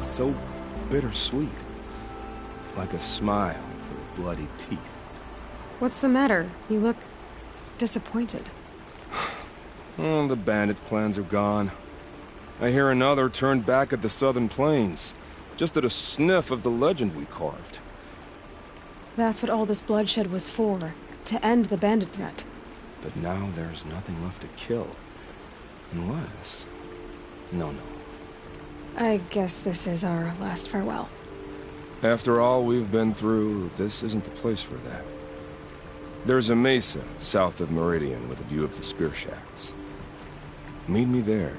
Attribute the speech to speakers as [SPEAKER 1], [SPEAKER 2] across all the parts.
[SPEAKER 1] It's so bittersweet. Like a smile for bloody teeth.
[SPEAKER 2] What's the matter? You look disappointed.
[SPEAKER 1] Oh, the bandit clans are gone. I hear another turned back at the southern plains, just at a sniff of the legend we carved.
[SPEAKER 2] That's what all this bloodshed was for, to end the bandit threat.
[SPEAKER 1] But now there's nothing left to kill. Unless... No.
[SPEAKER 2] I guess this is our last farewell.
[SPEAKER 1] After all we've been through, this isn't the place for that. There's a mesa south of Meridian with a view of the spear shafts. Meet me there.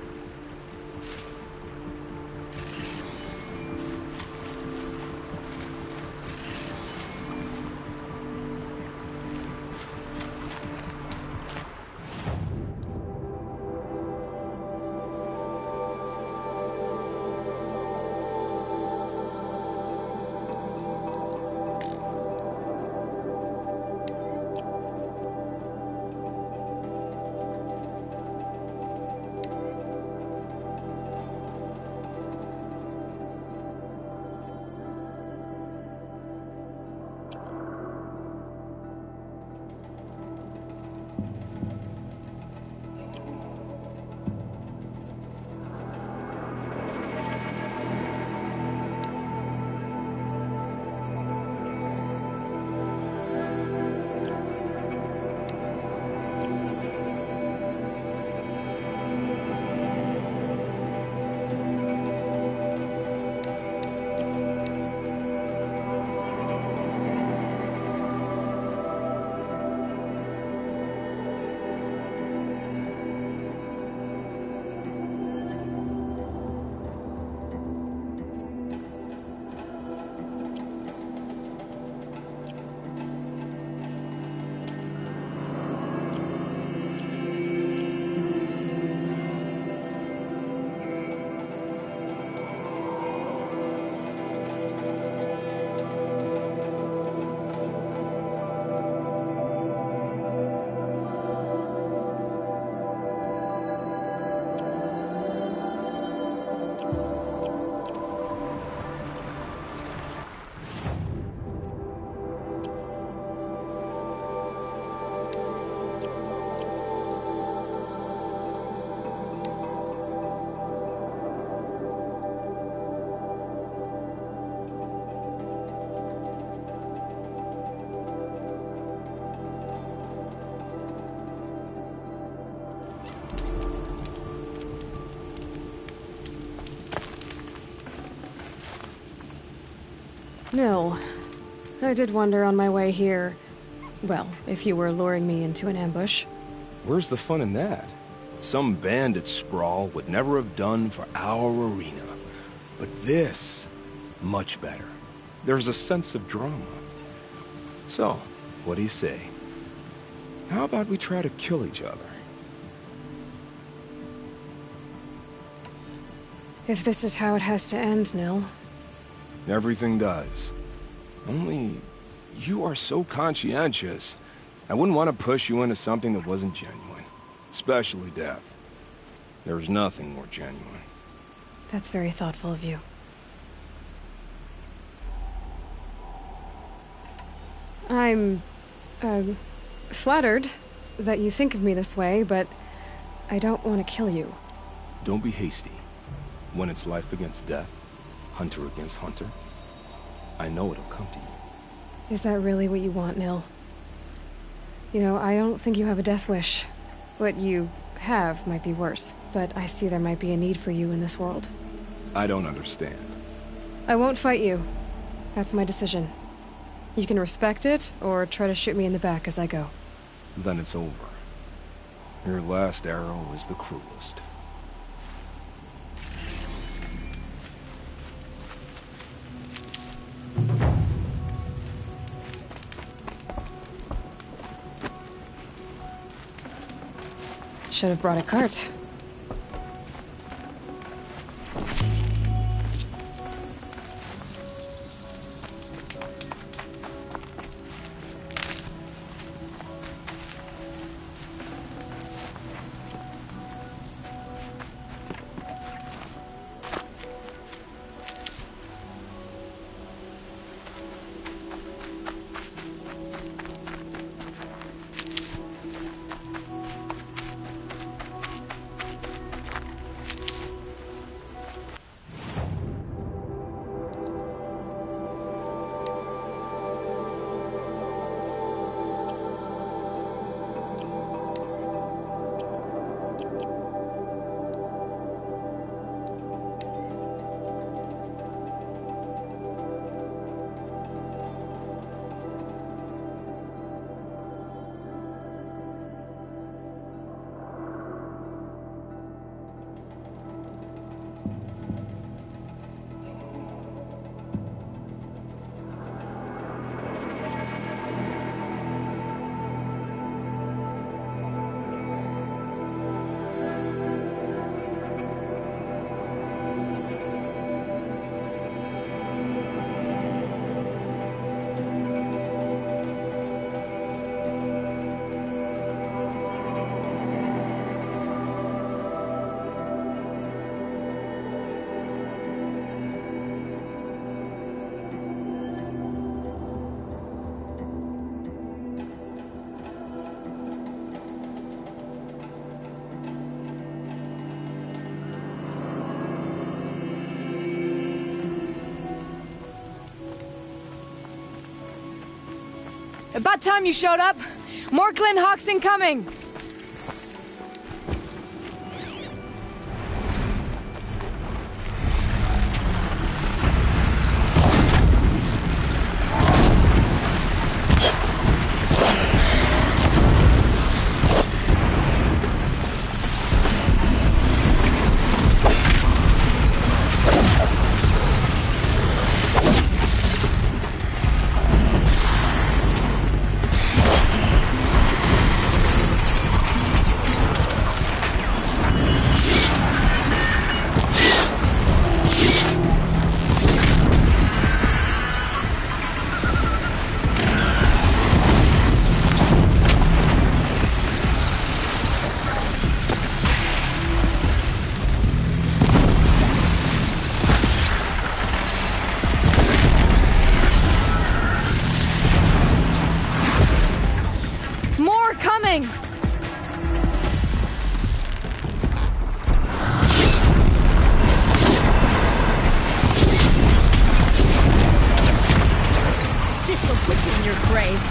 [SPEAKER 2] Nil, I did wonder on my way here. Well, if you were luring me into an ambush.
[SPEAKER 1] Where's the fun in that? Some bandit sprawl would never have done for our arena. But this, much better. There's a sense of drama. So, what do you say? How about we try to kill each other?
[SPEAKER 2] If this is how it has to end, Nil.
[SPEAKER 1] Everything does. Only, you are so conscientious. I wouldn't want to push you into something that wasn't genuine. Especially death. There's nothing more genuine.
[SPEAKER 2] That's very thoughtful of you. I'm, flattered that you think of me this way, but I don't want to kill you.
[SPEAKER 1] Don't be hasty. When it's life against death, hunter against hunter, I know it'll come to you.
[SPEAKER 2] Is that really what you want, Nil? You know, I don't think you have a death wish. What you have might be worse, but I see there might be a need for you in this world.
[SPEAKER 1] I don't understand.
[SPEAKER 2] I won't fight you. That's my decision. You can respect it, or try to shoot me in the back as I go.
[SPEAKER 1] Then it's over. Your last arrow is the cruelest.
[SPEAKER 2] Should have brought a cart. About time you showed up. More Glen Hawks incoming! Coming! This'll put you in your grave.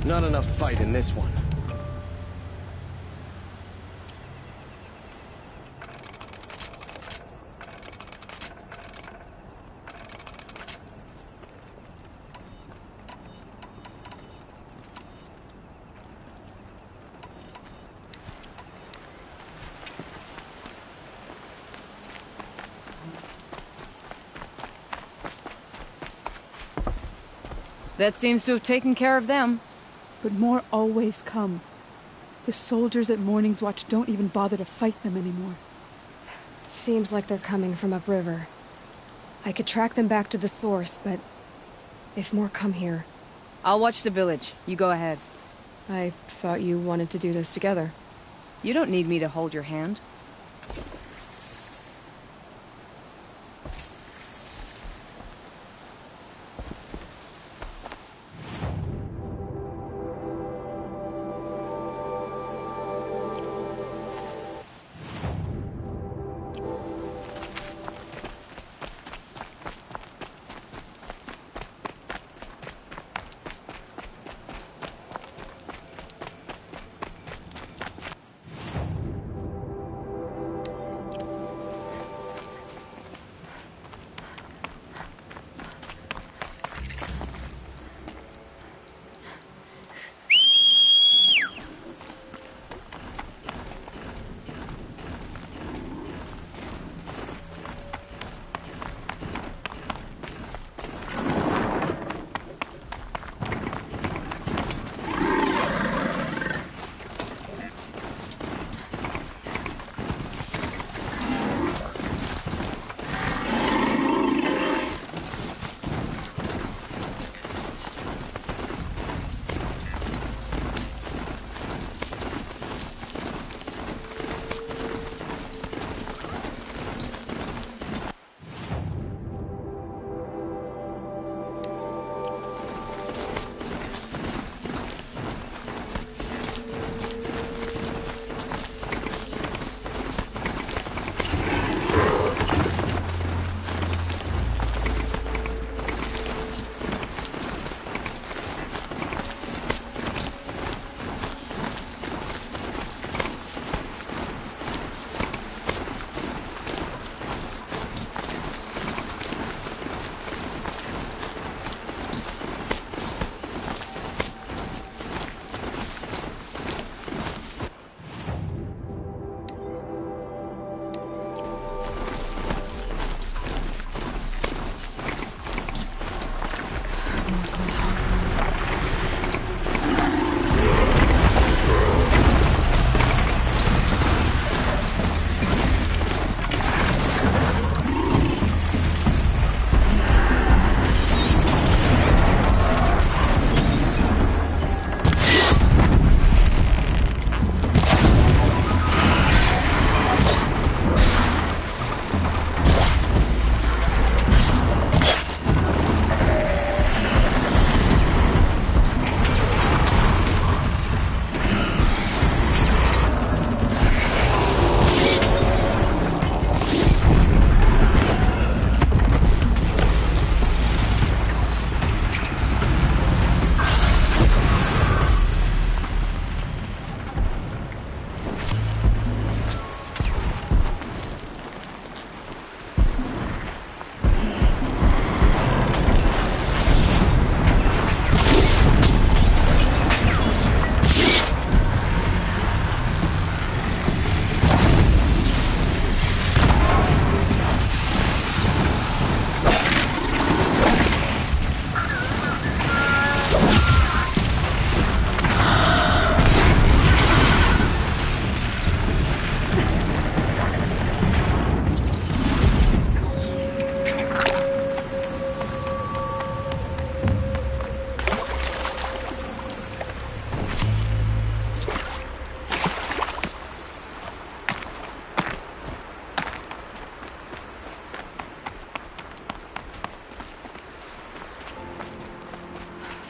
[SPEAKER 3] Not enough fight in this one.
[SPEAKER 2] That seems to have taken care of them.
[SPEAKER 4] But more always come. The soldiers at Morning's Watch don't even bother to fight them anymore.
[SPEAKER 2] Seems like they're coming from upriver. I could track them back to the source, but if more come here...
[SPEAKER 5] I'll watch the village. You go ahead.
[SPEAKER 2] I thought you wanted to do this together.
[SPEAKER 5] You don't need me to hold your hand.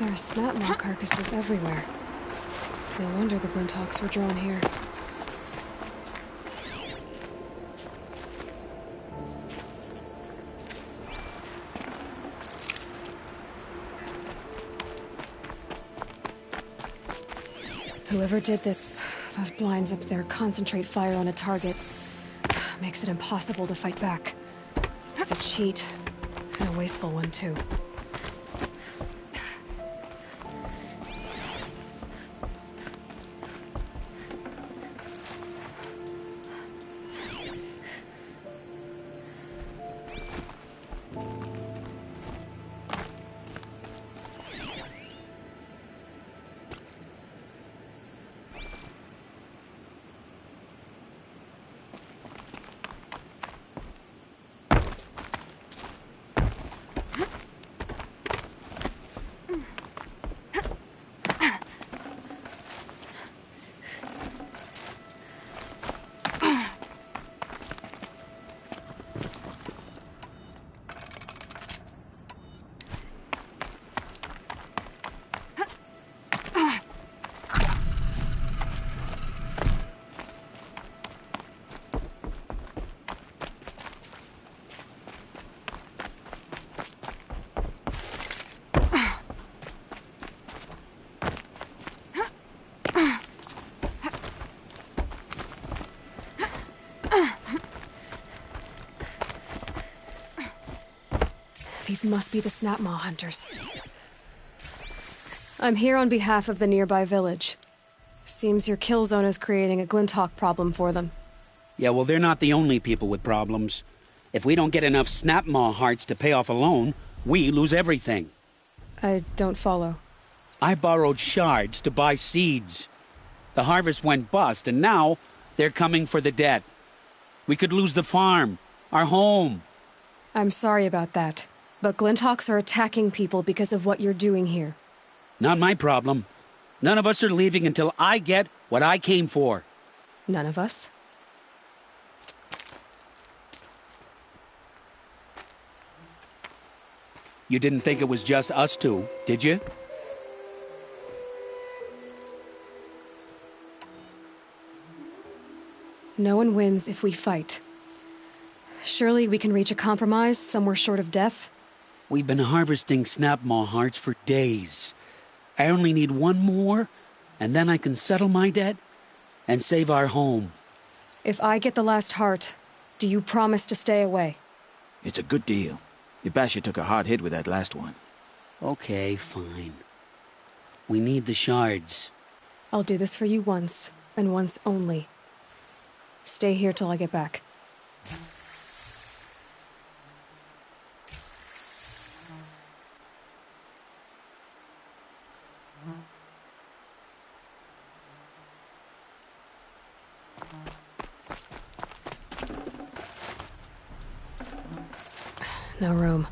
[SPEAKER 2] There are snap maw carcasses everywhere. No wonder the Glinthawks were drawn here. Whoever did those blinds up there concentrate fire on a target. Makes it impossible to fight back. It's a cheat, and a wasteful one too. These must be the Snapmaw hunters. I'm here on behalf of the nearby village. Seems your kill zone is creating a Glinthawk problem for them.
[SPEAKER 6] Yeah, well, they're not the only people with problems. If we don't get enough Snapmaw hearts to pay off a loan, we lose everything.
[SPEAKER 2] I don't follow.
[SPEAKER 6] I borrowed shards to buy seeds. The harvest went bust, and now they're coming for the debt. We could lose the farm, our home.
[SPEAKER 2] I'm sorry about that, but Glinthawks are attacking people because of what you're doing here.
[SPEAKER 6] Not my problem. None of us are leaving until I get what I came for.
[SPEAKER 2] None of us?
[SPEAKER 6] You didn't think it was just us two, did you?
[SPEAKER 2] No one wins if we fight. Surely we can reach a compromise somewhere short of death?
[SPEAKER 6] We've been harvesting Snapmaw hearts for days. I only need one more, and then I can settle my debt and save our home.
[SPEAKER 2] If I get the last heart, do you promise to stay away?
[SPEAKER 7] It's a good deal. Yabasha took a hard hit with that last one.
[SPEAKER 6] Okay, fine. We need the shards.
[SPEAKER 2] I'll do this for you once, and once only. Stay here till I get back. No room.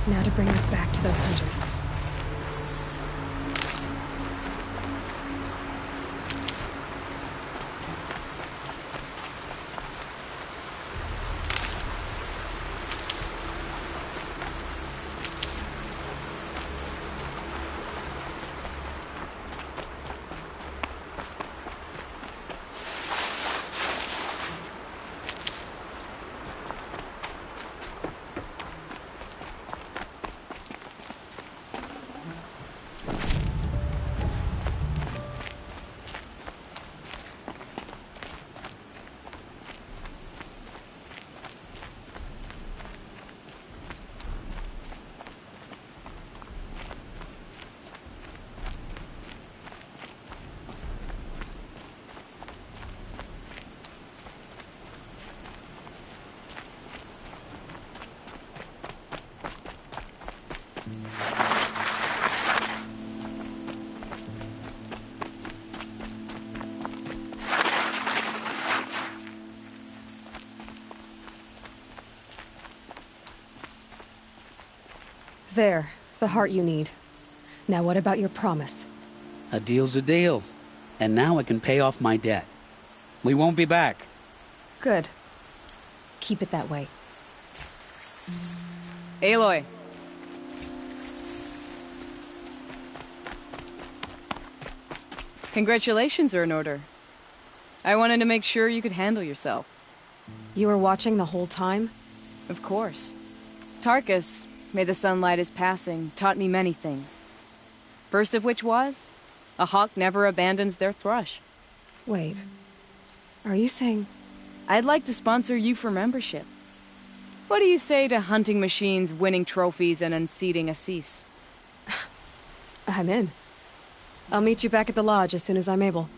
[SPEAKER 2] Now to bring this back to those hunters. There, the heart you need. Now what about your promise?
[SPEAKER 6] A deal's a deal. And now I can pay off my debt. We won't be back.
[SPEAKER 2] Good. Keep it that way.
[SPEAKER 5] Aloy. Congratulations are in order. I wanted to make sure you could handle yourself.
[SPEAKER 2] You were watching the whole time?
[SPEAKER 5] Of course. Tarkus, may the sunlight is passing, taught me many things. First of which was, a hawk never abandons their thrush.
[SPEAKER 2] Wait. Are you saying...
[SPEAKER 5] I'd like to sponsor you for membership. What do you say to hunting machines, winning trophies, and unseating Assis?
[SPEAKER 2] I'm in. I'll meet you back at the lodge as soon as I'm able.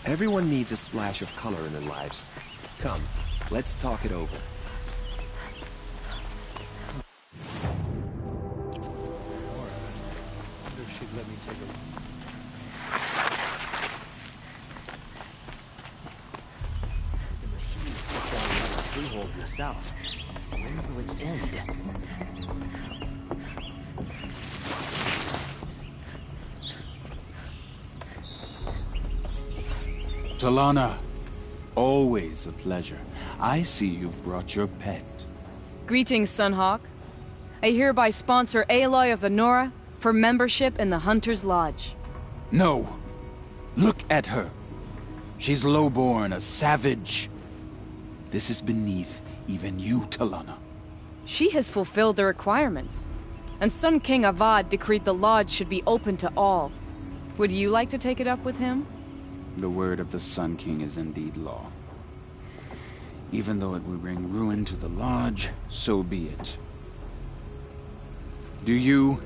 [SPEAKER 8] Everyone needs a splash of color in their lives. Come, let's talk it over.
[SPEAKER 3] Wonder if she'd let me take a look. The machines took down another freehold in the south. Where will it end?
[SPEAKER 9] Talana, always a pleasure. I see you've brought your pet.
[SPEAKER 5] Greetings, Sunhawk. I hereby sponsor Aloy of the Nora for membership in the Hunter's Lodge.
[SPEAKER 9] No. Look at her. She's lowborn, a savage. This is beneath even you, Talana.
[SPEAKER 5] She has fulfilled the requirements. and Sun King Avad decreed the Lodge should be open to all. Would you like to take it up with him?
[SPEAKER 9] The word of the Sun King is indeed law. Even though it will bring ruin to the Lodge, so be it. Do you,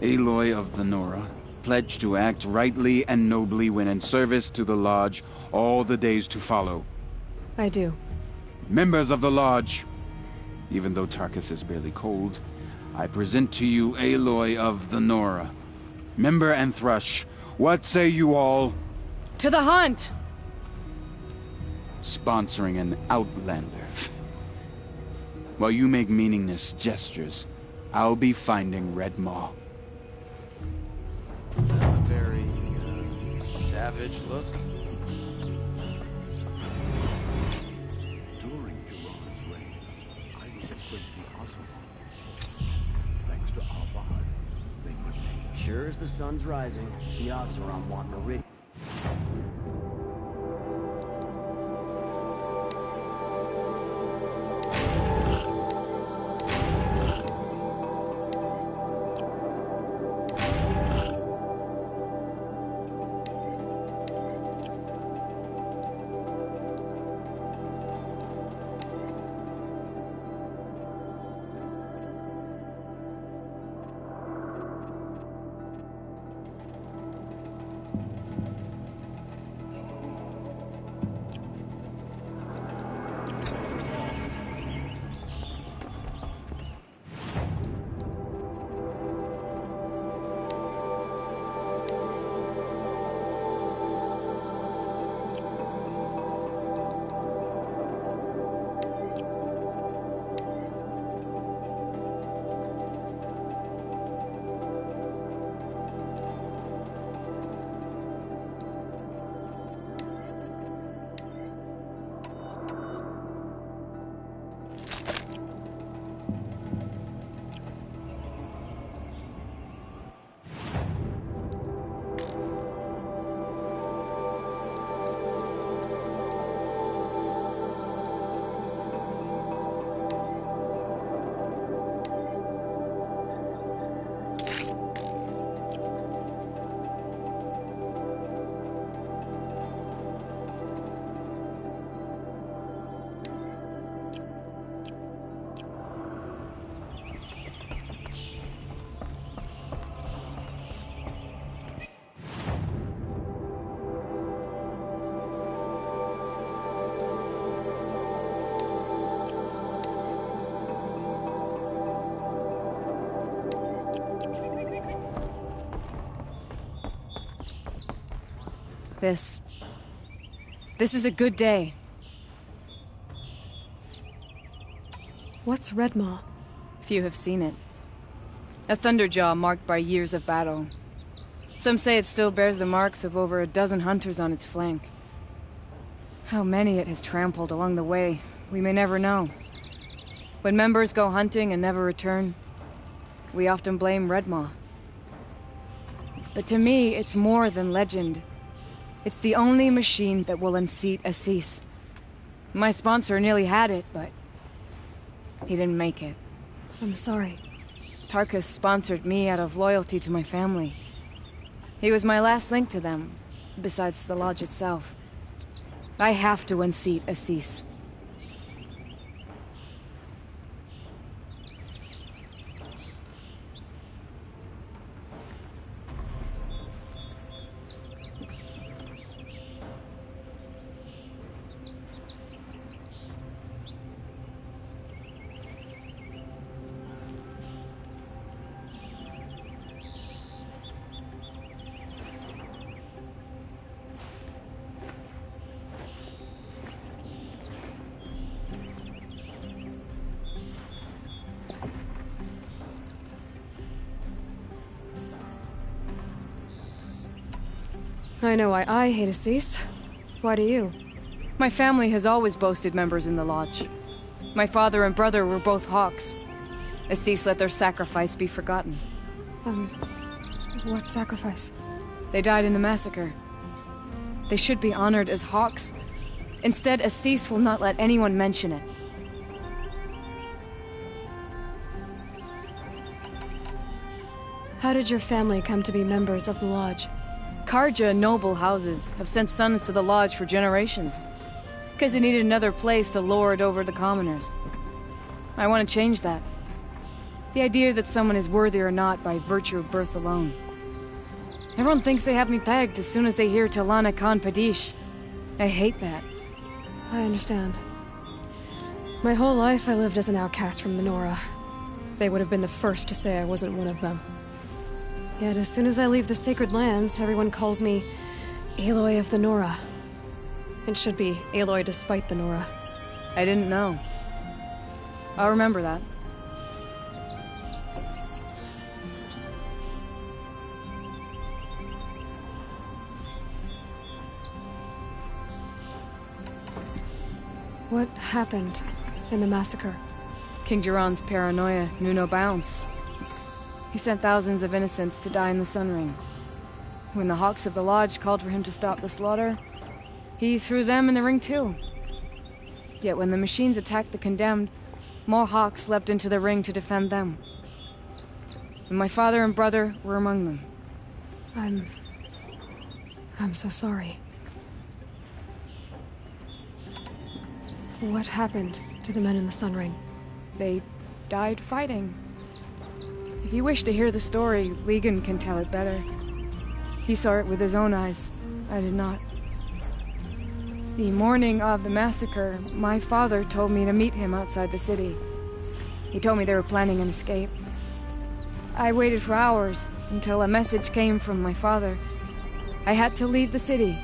[SPEAKER 9] Aloy of the Nora, pledge to act rightly and nobly when in service to the Lodge all the days to follow?
[SPEAKER 2] I do.
[SPEAKER 9] Members of the Lodge, even though Tarkus is barely cold, I present to you Aloy of the Nora. Member and Thrush, what say you all?
[SPEAKER 5] To the hunt!
[SPEAKER 9] Sponsoring an outlander. While you make meaningless gestures, I'll be finding Red Maw.
[SPEAKER 3] That's a very savage look.
[SPEAKER 10] During Duran's reign, I was equipped the Oseram. Thanks to Avad, they could make.
[SPEAKER 3] Sure as the sun's rising, the Oseram want Meridian.
[SPEAKER 5] This is a good day.
[SPEAKER 2] What's Red Maw?
[SPEAKER 5] Few have seen it. A thunderjaw marked by years of battle. Some say it still bears the marks of over a dozen hunters on its flank. How many it has trampled along the way, we may never know. When members go hunting and never return, we often blame Red Maw. But to me, it's more than legend. It's the only machine that will unseat Assis. My sponsor nearly had it, but he didn't make it.
[SPEAKER 2] I'm sorry.
[SPEAKER 5] Tarkus sponsored me out of loyalty to my family. He was my last link to them, besides the Lodge itself. I have to unseat Assis.
[SPEAKER 2] I know why I hate Assis. Why do you?
[SPEAKER 5] My family has always boasted members in the Lodge. My father and brother were both Hawks. Assis let their sacrifice be forgotten.
[SPEAKER 2] What sacrifice?
[SPEAKER 5] They died in the massacre. They should be honored as Hawks. Instead, Assis will not let anyone mention it.
[SPEAKER 2] How did your family come to be members of the Lodge?
[SPEAKER 5] Karja noble houses have sent sons to the Lodge for generations. Because they needed another place to lord over the commoners. I want to change that. The idea that someone is worthy or not by virtue of birth alone. Everyone thinks they have me pegged as soon as they hear Talana Khan Padish. I hate that.
[SPEAKER 2] I understand. My whole life I lived as an outcast from the Nora. They would have been the first to say I wasn't one of them. Yet as soon as I leave the Sacred Lands, everyone calls me Aloy of the Nora. It should be Aloy despite the Nora.
[SPEAKER 5] I didn't know. I'll remember that.
[SPEAKER 2] What happened in the massacre?
[SPEAKER 5] King Jiran's paranoia knew no bounds. He sent thousands of innocents to die in the Sun Ring. When the Hawks of the Lodge called for him to stop the slaughter, he threw them in the ring too. Yet when the machines attacked the condemned, more Hawks leapt into the ring to defend them. And my father and brother were among them.
[SPEAKER 2] I'm so sorry. What happened to the men in the Sun Ring?
[SPEAKER 5] They died fighting. If you wish to hear the story, Legan can tell it better. He saw it with his own eyes. I did not. The morning of the massacre, my father told me to meet him outside the city. He told me they were planning an escape. I waited for hours until a message came from my father. I had to leave the city.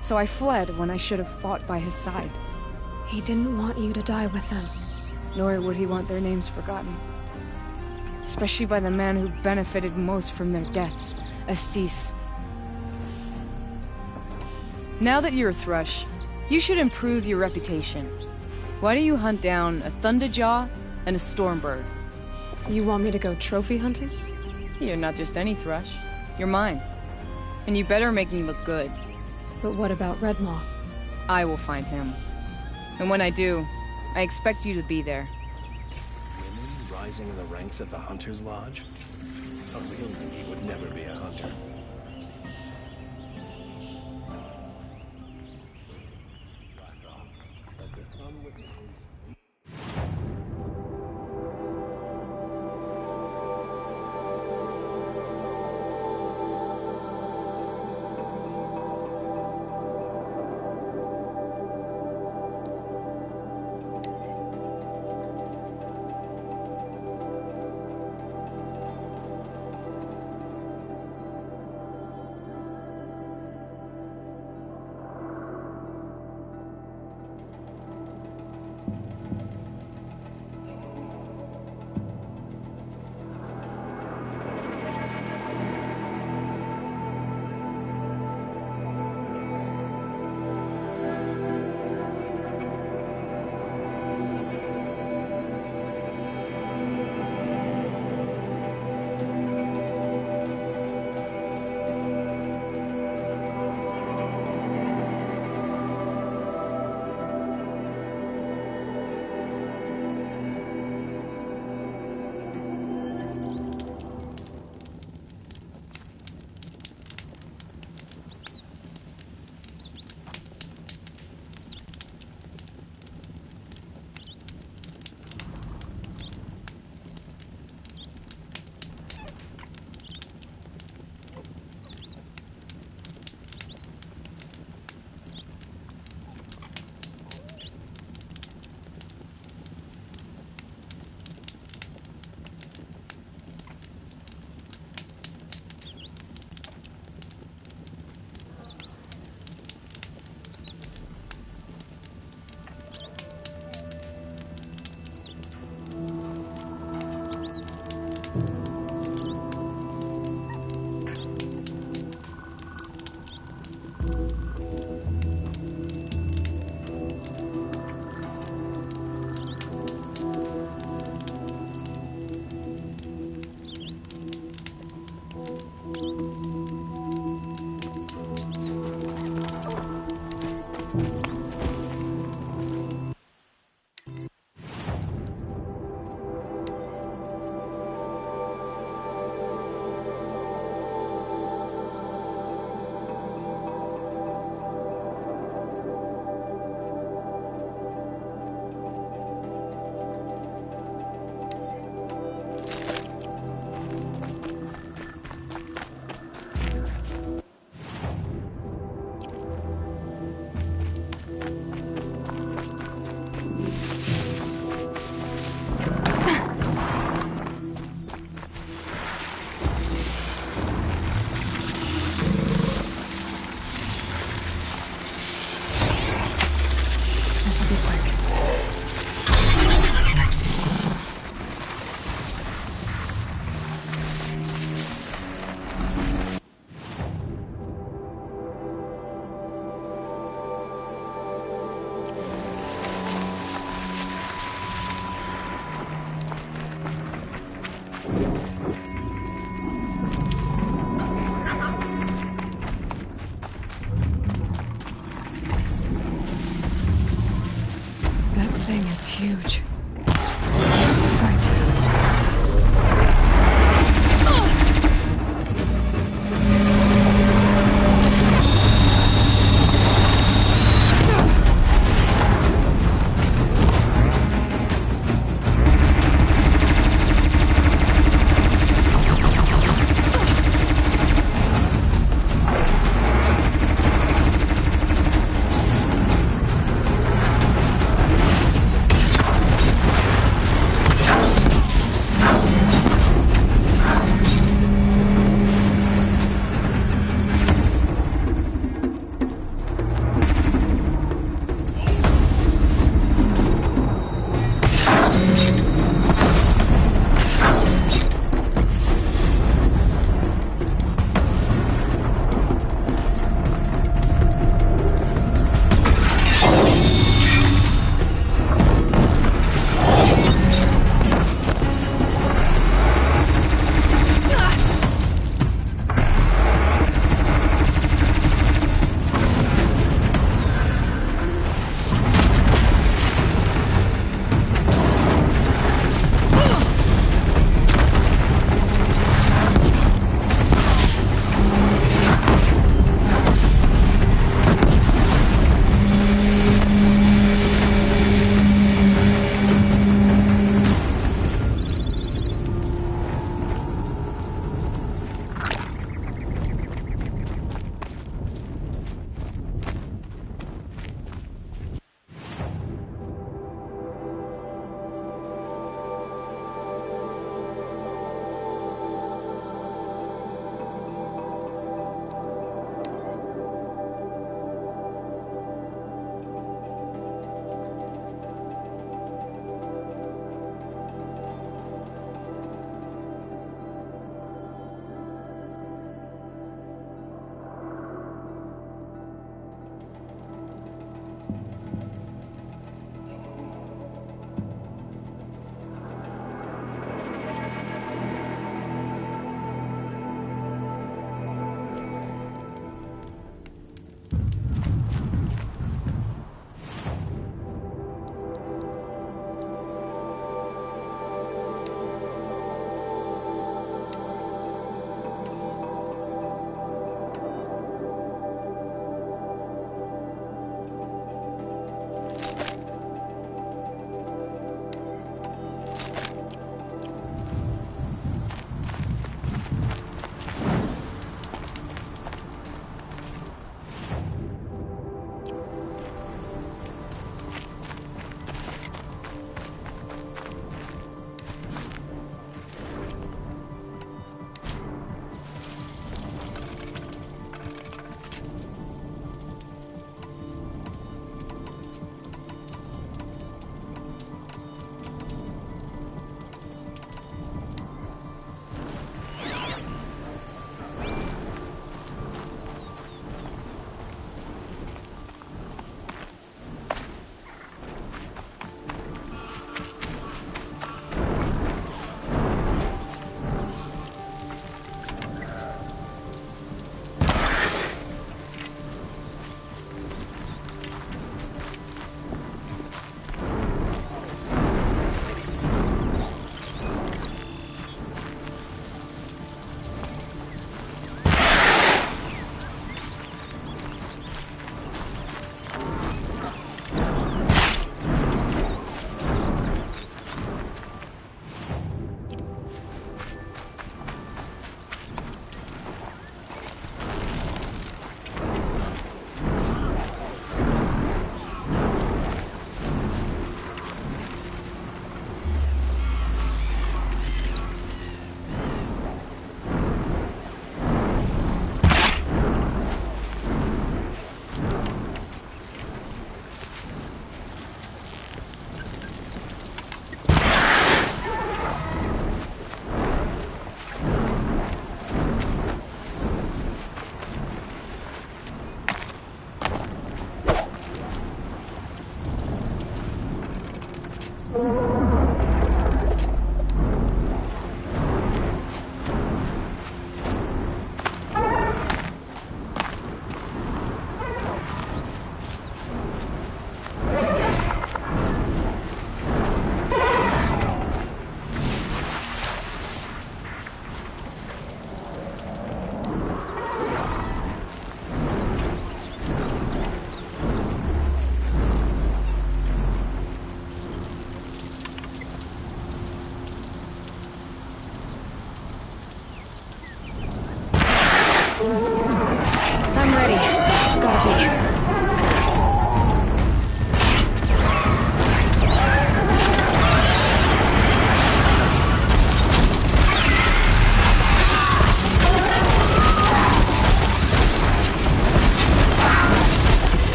[SPEAKER 5] So I fled when I should have fought by his side.
[SPEAKER 2] He didn't want you to die with them.
[SPEAKER 5] Nor would he want their names forgotten. Especially by the man who benefited most from their deaths, Assis. Now that you're a Thrush, you should improve your reputation. Why don't you hunt down a Thunderjaw and a Stormbird?
[SPEAKER 2] You want me to go trophy hunting?
[SPEAKER 5] You're not just any Thrush. You're mine. And you better make me look good.
[SPEAKER 2] But what about Redmaw?
[SPEAKER 5] I will find him. And when I do, I expect you to be there.
[SPEAKER 8] Women rising in the ranks at the Hunter's Lodge? A real lady would never be a hunter.
[SPEAKER 2] I'm ready. Gotta be.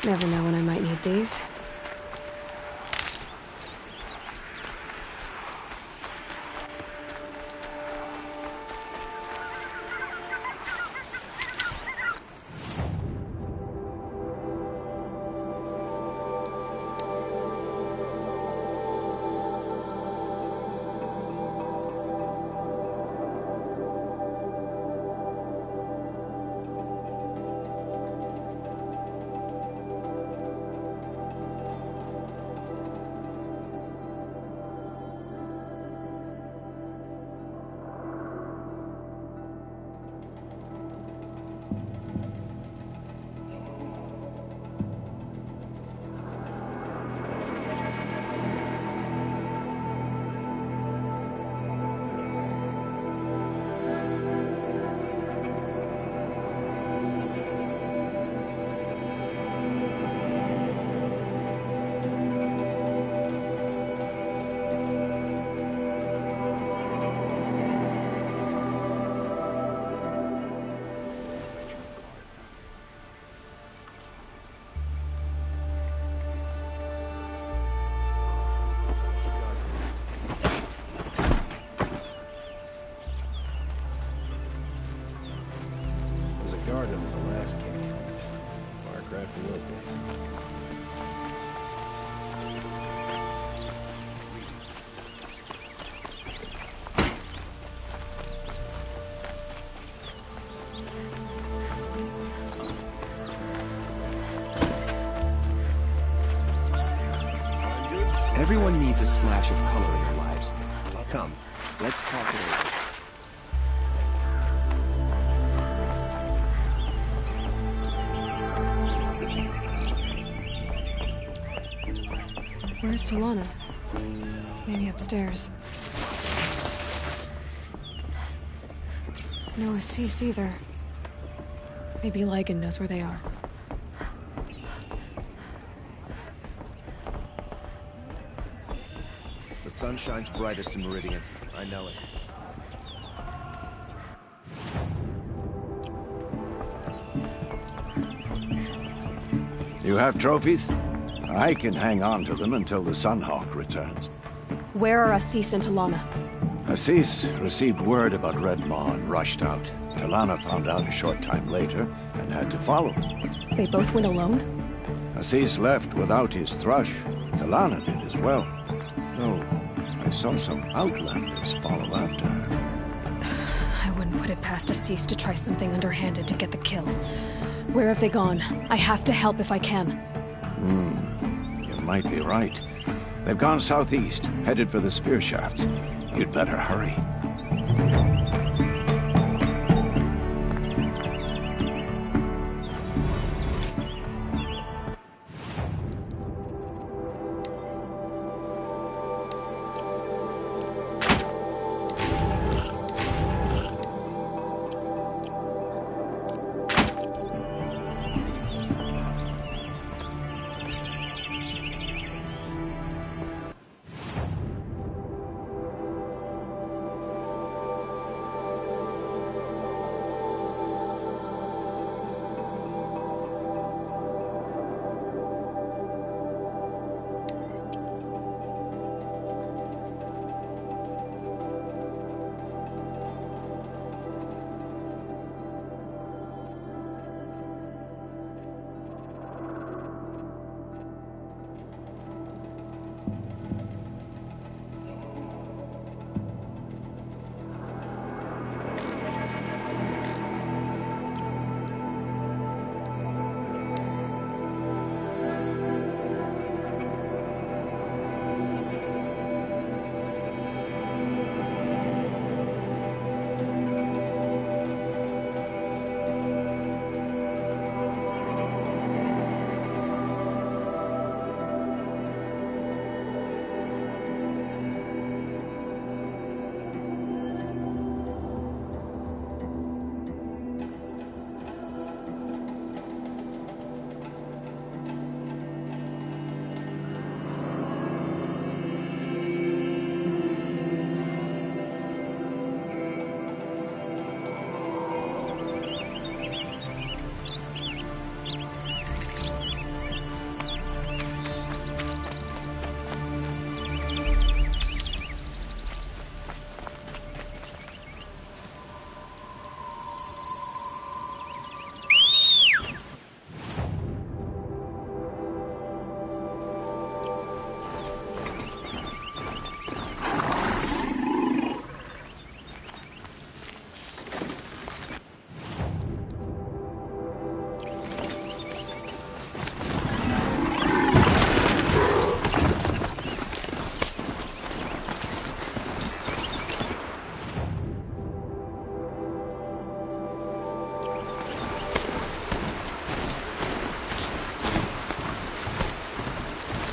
[SPEAKER 2] Never know when I might need these.
[SPEAKER 8] Guard under the last king. Firecraft from those days.
[SPEAKER 3] Everyone needs a splash of color in their lives. Come, let's talk it over.
[SPEAKER 2] Where's Talana? Maybe upstairs. No Assis either. Maybe Lygan knows where they are.
[SPEAKER 8] The sun shines brightest in Meridian. I know it.
[SPEAKER 10] You have trophies? I can hang on to them until the Sunhawk returns.
[SPEAKER 2] Where are Assis and Talana?
[SPEAKER 10] Assis received word about Red Maw and rushed out. Talana found out a short time later and had to follow.
[SPEAKER 2] They both went alone?
[SPEAKER 10] Assis left without his thrush. Talana did as well. Oh, I saw some outlanders follow after her.
[SPEAKER 2] I wouldn't put it past Assis to try something underhanded to get the kill. Where have they gone? I have to help if I can.
[SPEAKER 10] You might be right. They've gone southeast, headed for the spear shafts. You'd better hurry.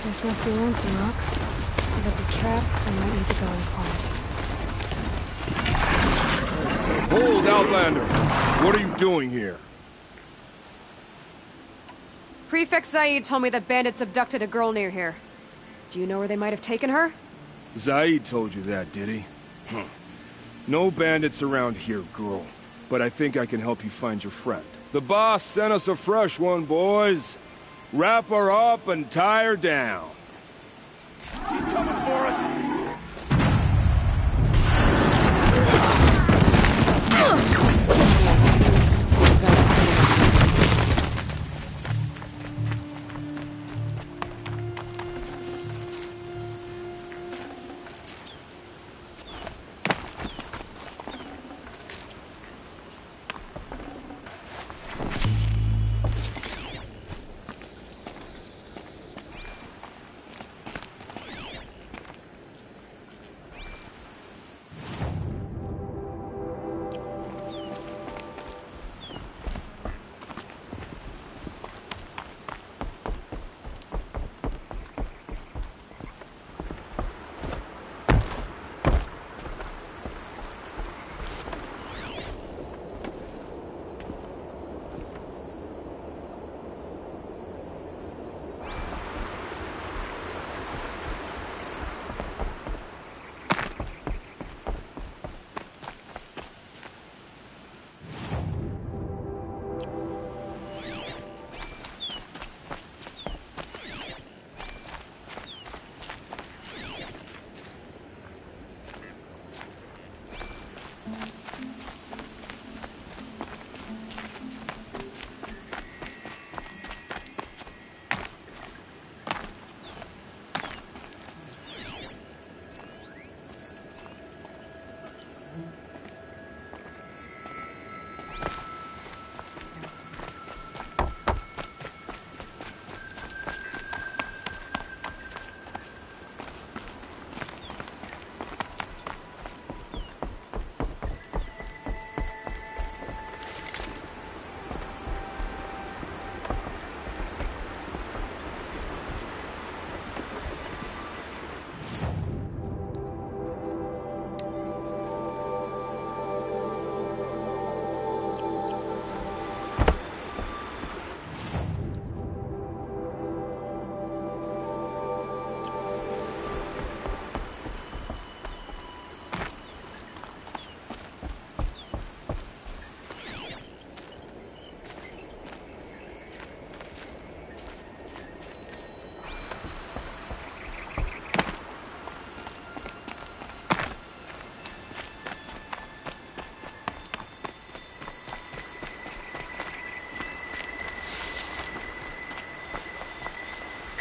[SPEAKER 2] This must be Lonesome Rock. If it's a trap, I might need to go and find it.
[SPEAKER 1] Hold, Outlander! What are you doing here?
[SPEAKER 11] Prefect Zaid told me that bandits abducted a girl near here. Do you know where they might have taken her?
[SPEAKER 1] Zaid told you that, did he? No bandits around here, girl. But I think I can help you find your friend. The boss sent us a fresh one, boys. Wrap her up and tie her down.
[SPEAKER 10] She's coming for us!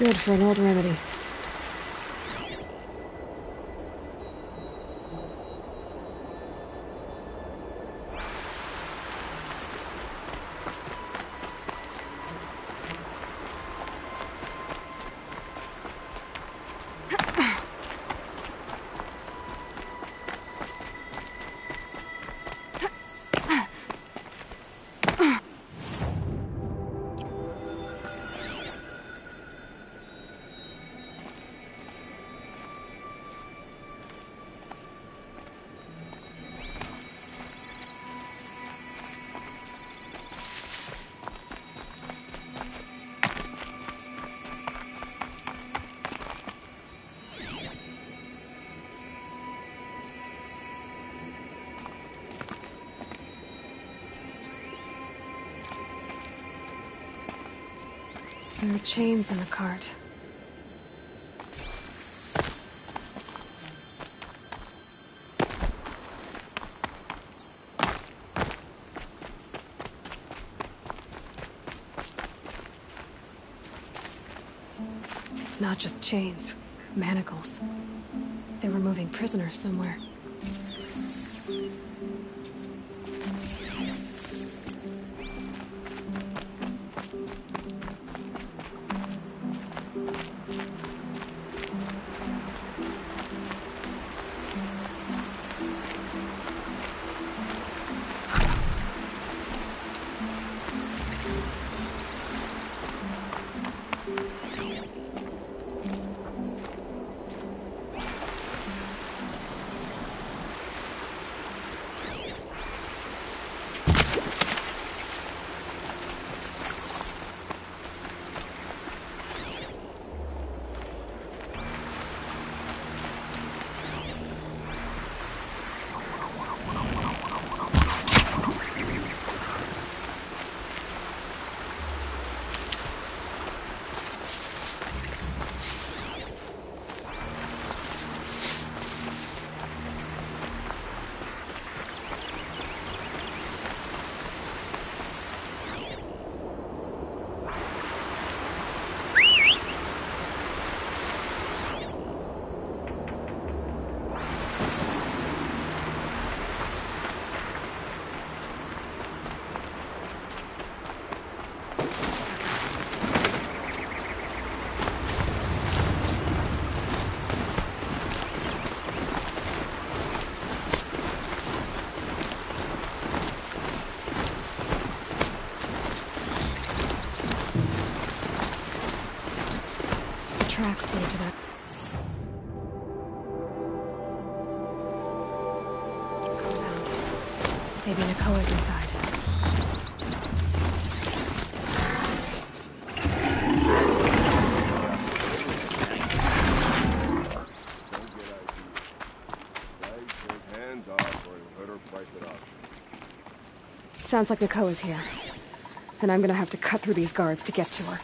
[SPEAKER 2] Good for an old remedy. There are chains in the cart. Not just chains, manacles. They were moving prisoners somewhere. Tracks lead to that compound. Maybe Nakoa's inside.
[SPEAKER 1] Hands off, or let her price it up.
[SPEAKER 2] Sounds like Nakoa's here. And I'm gonna have to cut through these guards to get to her.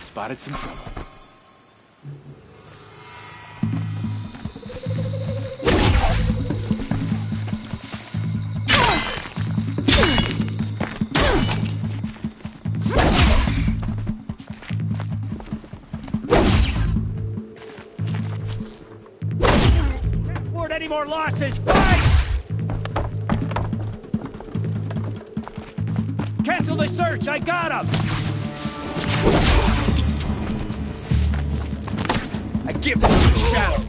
[SPEAKER 1] Spotted some trouble.
[SPEAKER 6] Can't afford any more losses! Fight! Cancel the search! I got him! I give them a shadow!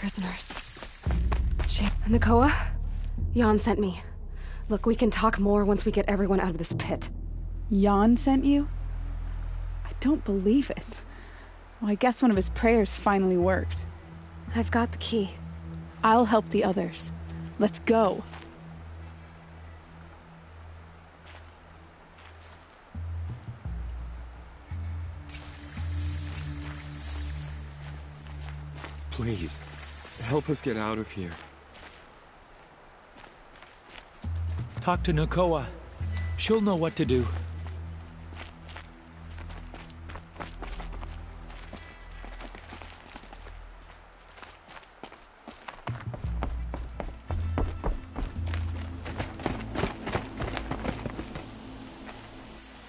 [SPEAKER 2] prisoners. Nakoa? Jan sent me. Look, we can talk more once we get everyone out of this pit.
[SPEAKER 4] Jan sent you? I don't believe it. Well, I guess one of his prayers finally worked.
[SPEAKER 2] I've got the key.
[SPEAKER 4] I'll help the others. Let's go.
[SPEAKER 12] Please, help us get out of here.
[SPEAKER 3] Talk to Nakoa. She'll know what to do.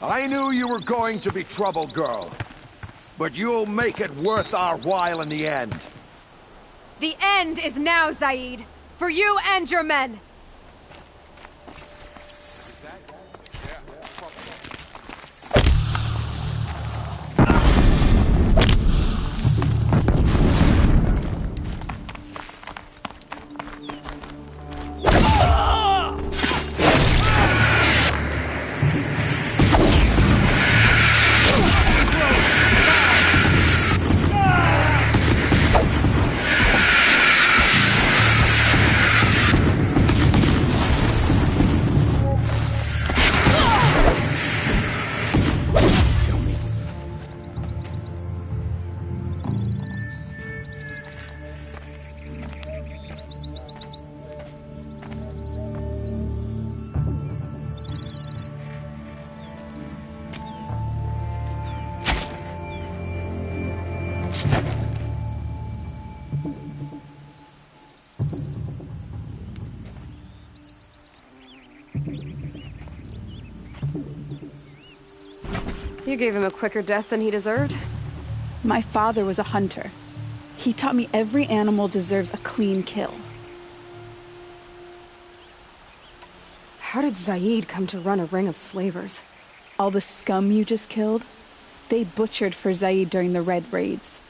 [SPEAKER 13] I knew you were going to be trouble, girl. But you'll make it worth our while in the end.
[SPEAKER 11] The end is now, Zaid. For you and your men. You gave him a quicker death than he deserved.
[SPEAKER 4] My father was a hunter. He taught me every animal deserves a clean kill.
[SPEAKER 2] How did Zaid come to run a ring of slavers?
[SPEAKER 4] All the scum you just killed, they butchered for Zaid during the Red Raids.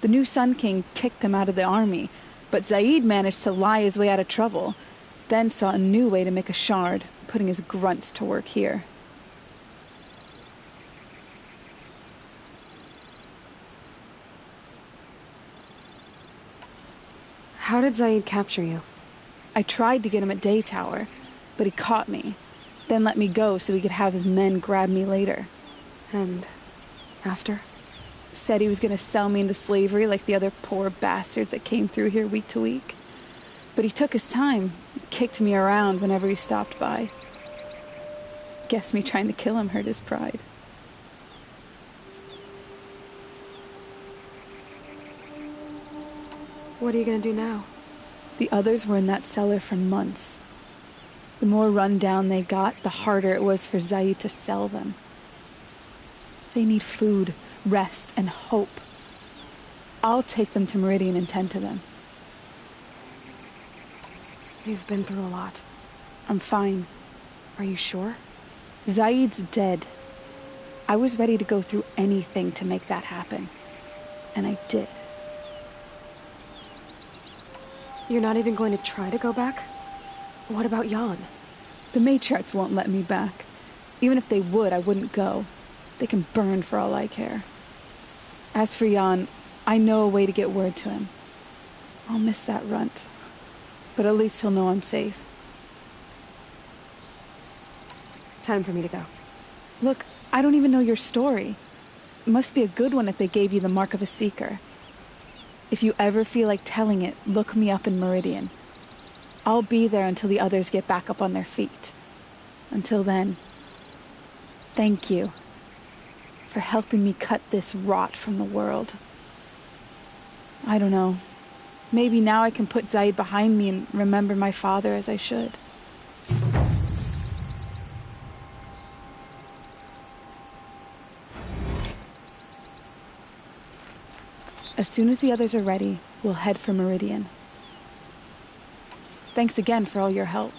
[SPEAKER 4] The new Sun King kicked them out of the army, but Zaid managed to lie his way out of trouble, then saw a new way to make a shard, putting his grunts to work here.
[SPEAKER 2] How did Zaid capture you?
[SPEAKER 4] I tried to get him at Day Tower, but he caught me, then let me go so he could have his men grab me later.
[SPEAKER 2] And after?
[SPEAKER 4] Said he was going to sell me into slavery like the other poor bastards that came through here week to week. But he took his time, kicked me around whenever he stopped by. Guess me trying to kill him hurt his pride.
[SPEAKER 2] What are you gonna do now?
[SPEAKER 4] The others were in that cellar for months. The more run down they got, the harder it was for Zaid to sell them. They need food, rest, and hope. I'll take them to Meridian and tend to them.
[SPEAKER 2] You've been through a lot.
[SPEAKER 4] I'm fine.
[SPEAKER 2] Are you sure?
[SPEAKER 4] Zaid's dead. I was ready to go through anything to make that happen. And I did.
[SPEAKER 2] You're not even going to try to go back? What about Jan?
[SPEAKER 4] The matriarchs won't let me back. Even if they would, I wouldn't go. They can burn for all I care. As for Jan, I know a way to get word to him. I'll miss that runt. But at least he'll know I'm safe.
[SPEAKER 2] Time for me to go.
[SPEAKER 4] Look, I don't even know your story. It must be a good one if they gave you the mark of a seeker. If you ever feel like telling it, look me up in Meridian. I'll be there until the others get back up on their feet. Until then, thank you for helping me cut this rot from the world. I don't know. Maybe now I can put Zaid behind me and remember my father as I should. As soon as the others are ready, we'll head for Meridian. Thanks again for all your help.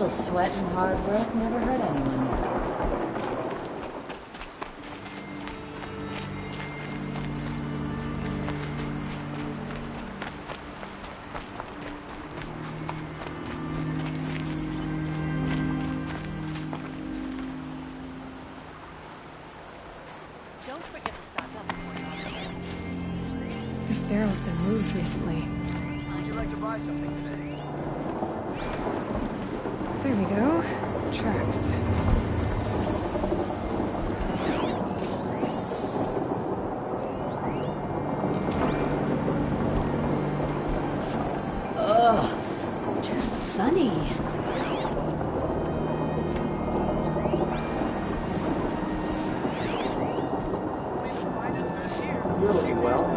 [SPEAKER 5] little sweat and hard work never hurt anyone.
[SPEAKER 11] Don't forget to stock up before
[SPEAKER 2] This barrel's been moved recently.
[SPEAKER 3] Would you like to buy something today?
[SPEAKER 2] There we go. Tracks.
[SPEAKER 5] Ugh, just sunny.
[SPEAKER 3] You're looking well.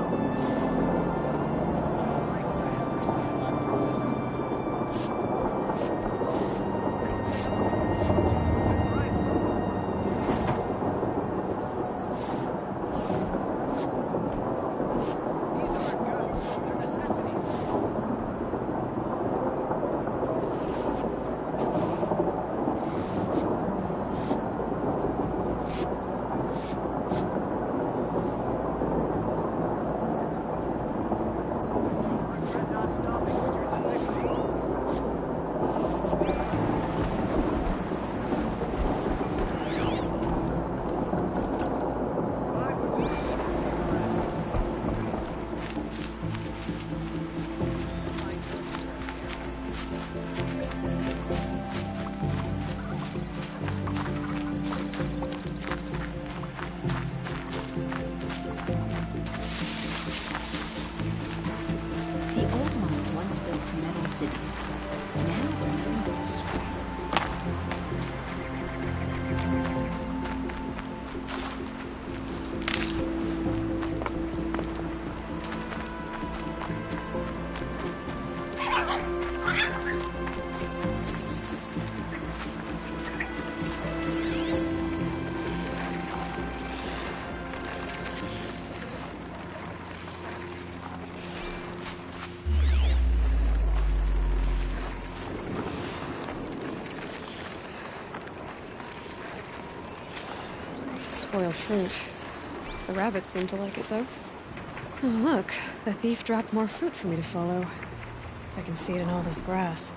[SPEAKER 14] The old ones once built metal cities. Now they're nothing but scrap.
[SPEAKER 2] Spoiled fruit. The rabbits seem to like it, though. Oh, look. The thief dropped more fruit for me to follow. If I can see it in all this grass.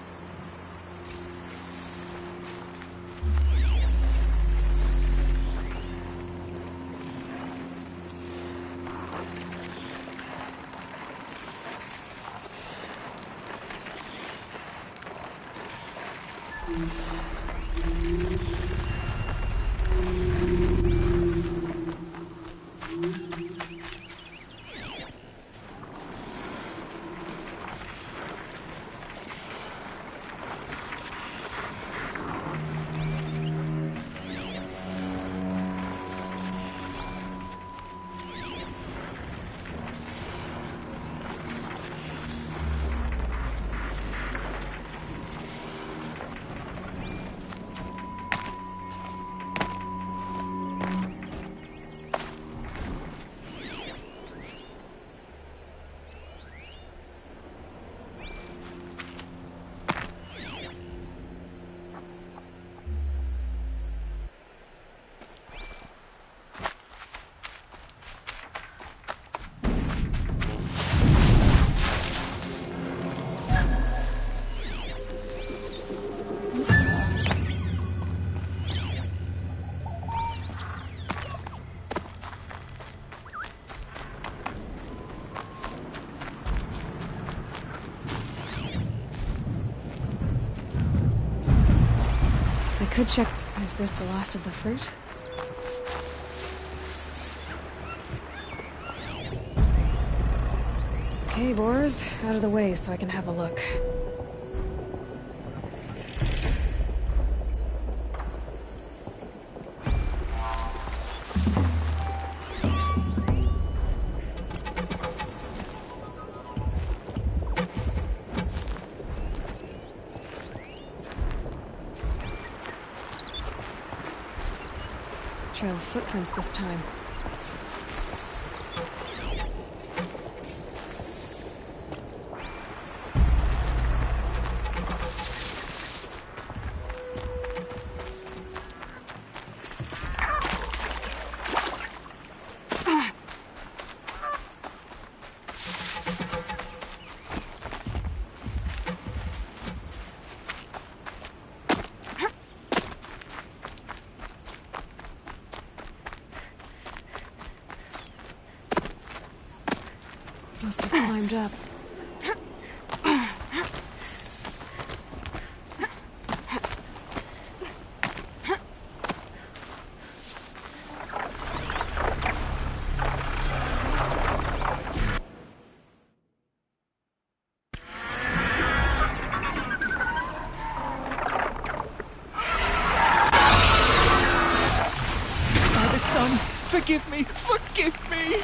[SPEAKER 2] I could check. Is this the last of the fruit? Okay, boars, out of the way so I can have a look. Trail of footprints this time. Must have climbed up.
[SPEAKER 15] Forgive me! Forgive me!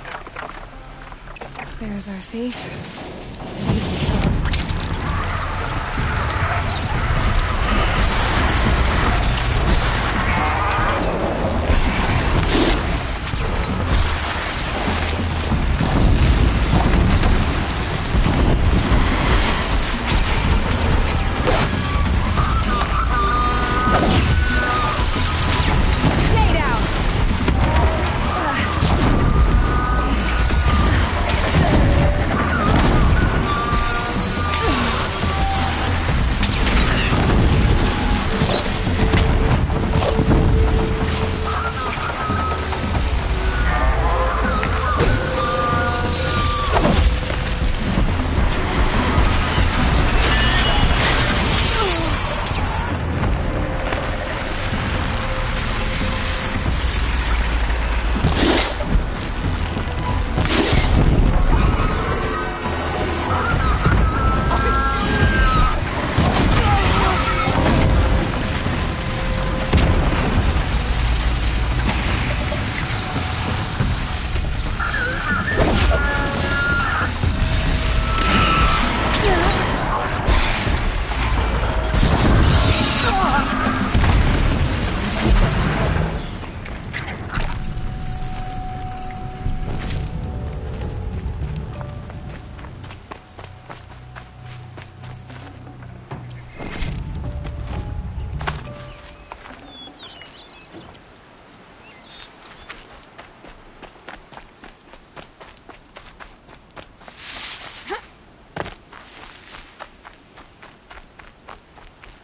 [SPEAKER 2] There's our thief.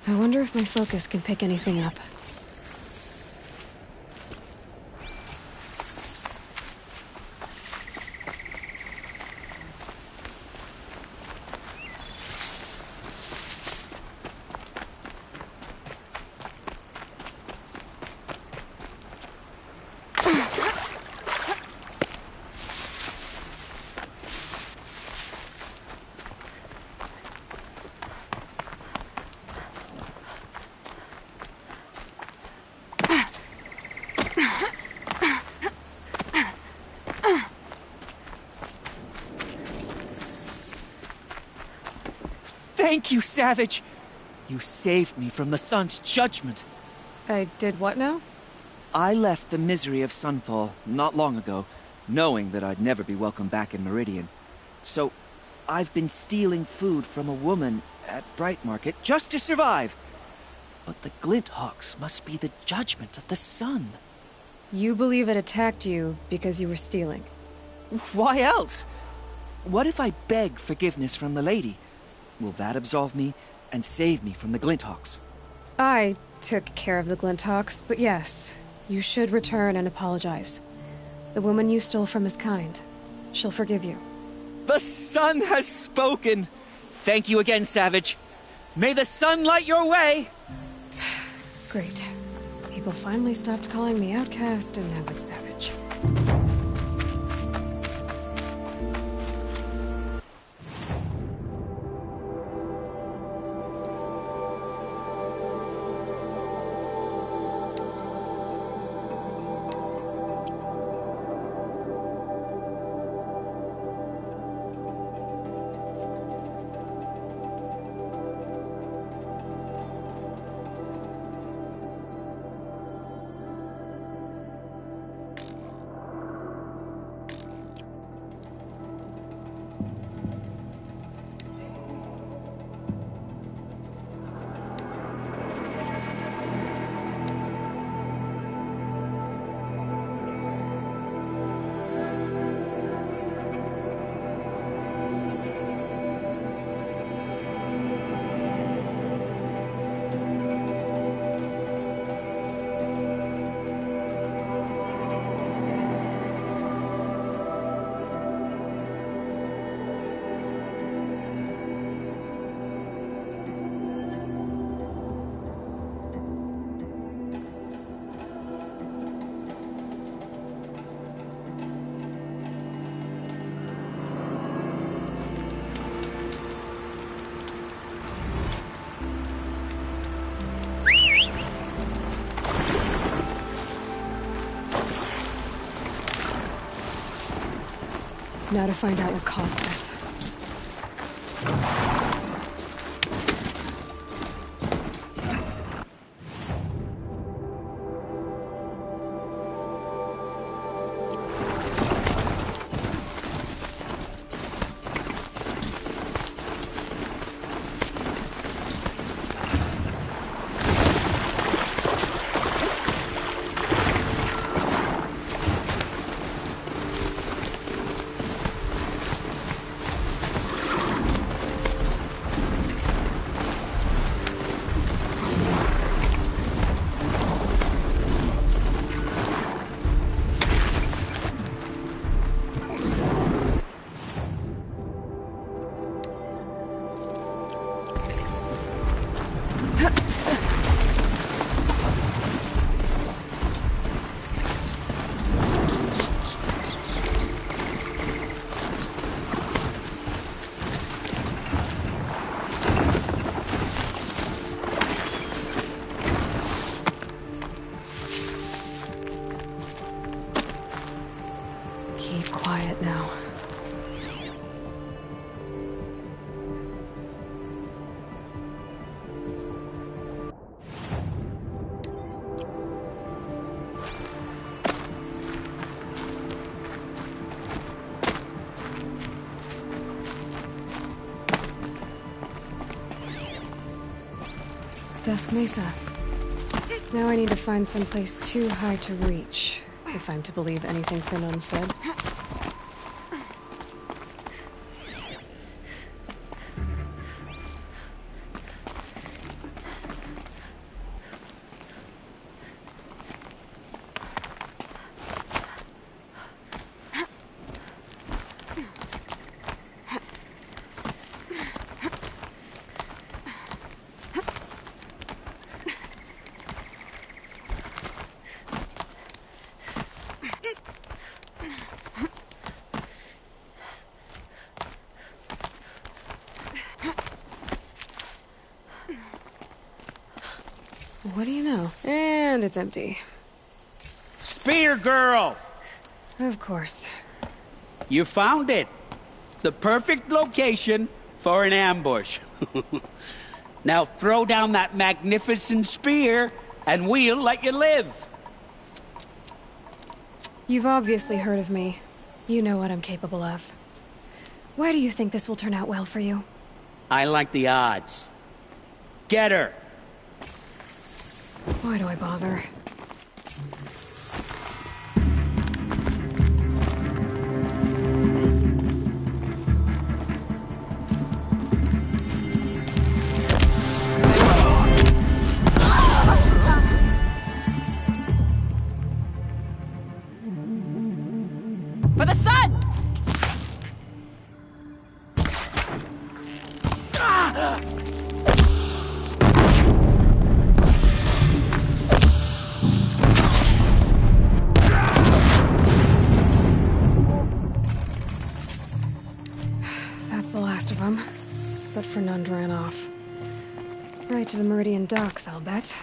[SPEAKER 2] I wonder if my focus can pick anything up.
[SPEAKER 15] Thank you, Savage! You saved me from the sun's judgment.
[SPEAKER 2] I did what now?
[SPEAKER 15] I left the misery of Sunfall not long ago, knowing that I'd never be welcome back in Meridian. So, I've been stealing food from a woman at Bright Market just to survive. But the Glinthawks must be the judgment of the sun.
[SPEAKER 2] You believe it attacked you because you were stealing?
[SPEAKER 15] Why else? What if I beg forgiveness from the lady? Will that absolve me and save me from the Glinthawks?
[SPEAKER 2] I took care of the Glinthawks, but yes, you should return and apologize. The woman you stole from is kind. She'll forgive you.
[SPEAKER 15] The sun has spoken! Thank you again, Savage. May the sun light your way!
[SPEAKER 2] Great. People finally stopped calling me outcast, and now it's Savage. Now to find out what caused this. Keep quiet now. Dusk Mesa. Now I need to find someplace too high to reach, if I'm to believe anything Fernan said. What do you know? And it's empty.
[SPEAKER 6] Spear girl!
[SPEAKER 2] Of course.
[SPEAKER 6] You found it. The perfect location for an ambush. Now throw down that magnificent spear, and we'll let you live.
[SPEAKER 2] You've obviously heard of me. You know what I'm capable of. Why do you think this will turn out well for you?
[SPEAKER 6] I like the odds. Get her!
[SPEAKER 2] Why do I bother?
[SPEAKER 5] For the sun!
[SPEAKER 2] That's the last of them. But Fernand ran off. Right to the Meridian docks, I'll bet.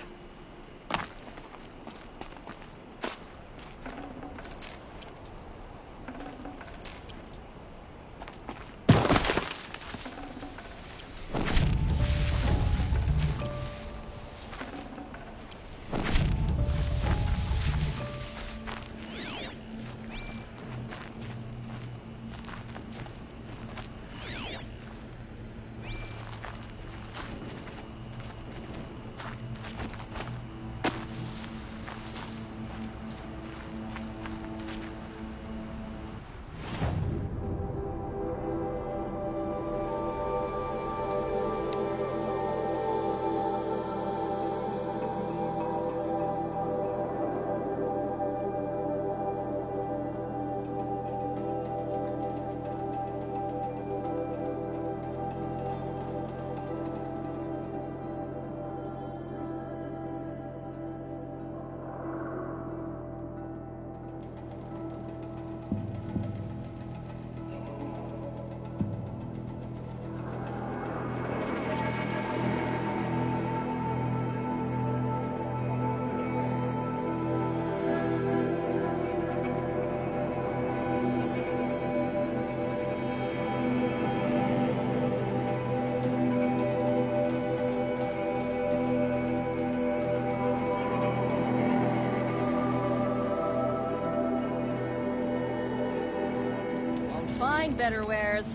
[SPEAKER 14] find better wares.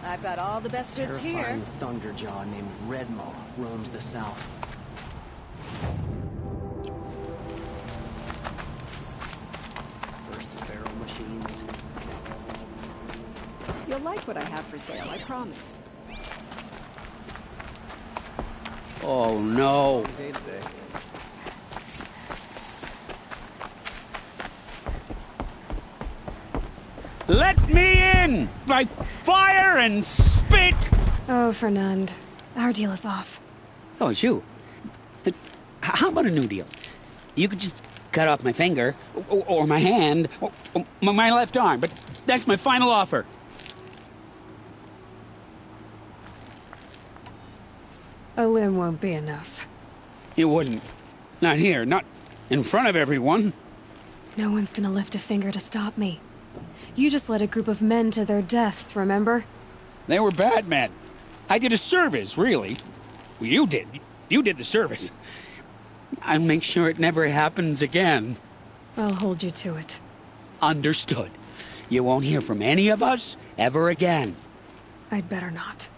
[SPEAKER 14] I've got all the best goods here.
[SPEAKER 3] Terrifying Thunderjaw named Redmaw roams the south. First feral machines.
[SPEAKER 16] You'll like what I have for sale, I promise.
[SPEAKER 6] Oh no.
[SPEAKER 8] Day to day.
[SPEAKER 6] Let me in! By fire and spit!
[SPEAKER 2] Oh, Fernand. Our deal is off.
[SPEAKER 6] Oh, it's you. How about a new deal? You could just cut off my finger, or my hand, or my left arm, but that's my final offer.
[SPEAKER 2] A limb won't be enough.
[SPEAKER 6] It wouldn't. Not here, not in front of everyone.
[SPEAKER 2] No one's gonna lift a finger to stop me. You just led a group of men to their deaths, remember?
[SPEAKER 6] They were bad men. I did a service, really. Well, you did. You did the service. I'll make sure it never happens again.
[SPEAKER 2] I'll hold you to it.
[SPEAKER 6] Understood. You won't hear from any of us ever again.
[SPEAKER 2] I'd better not.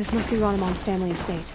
[SPEAKER 2] This must be Ronamon's family estate.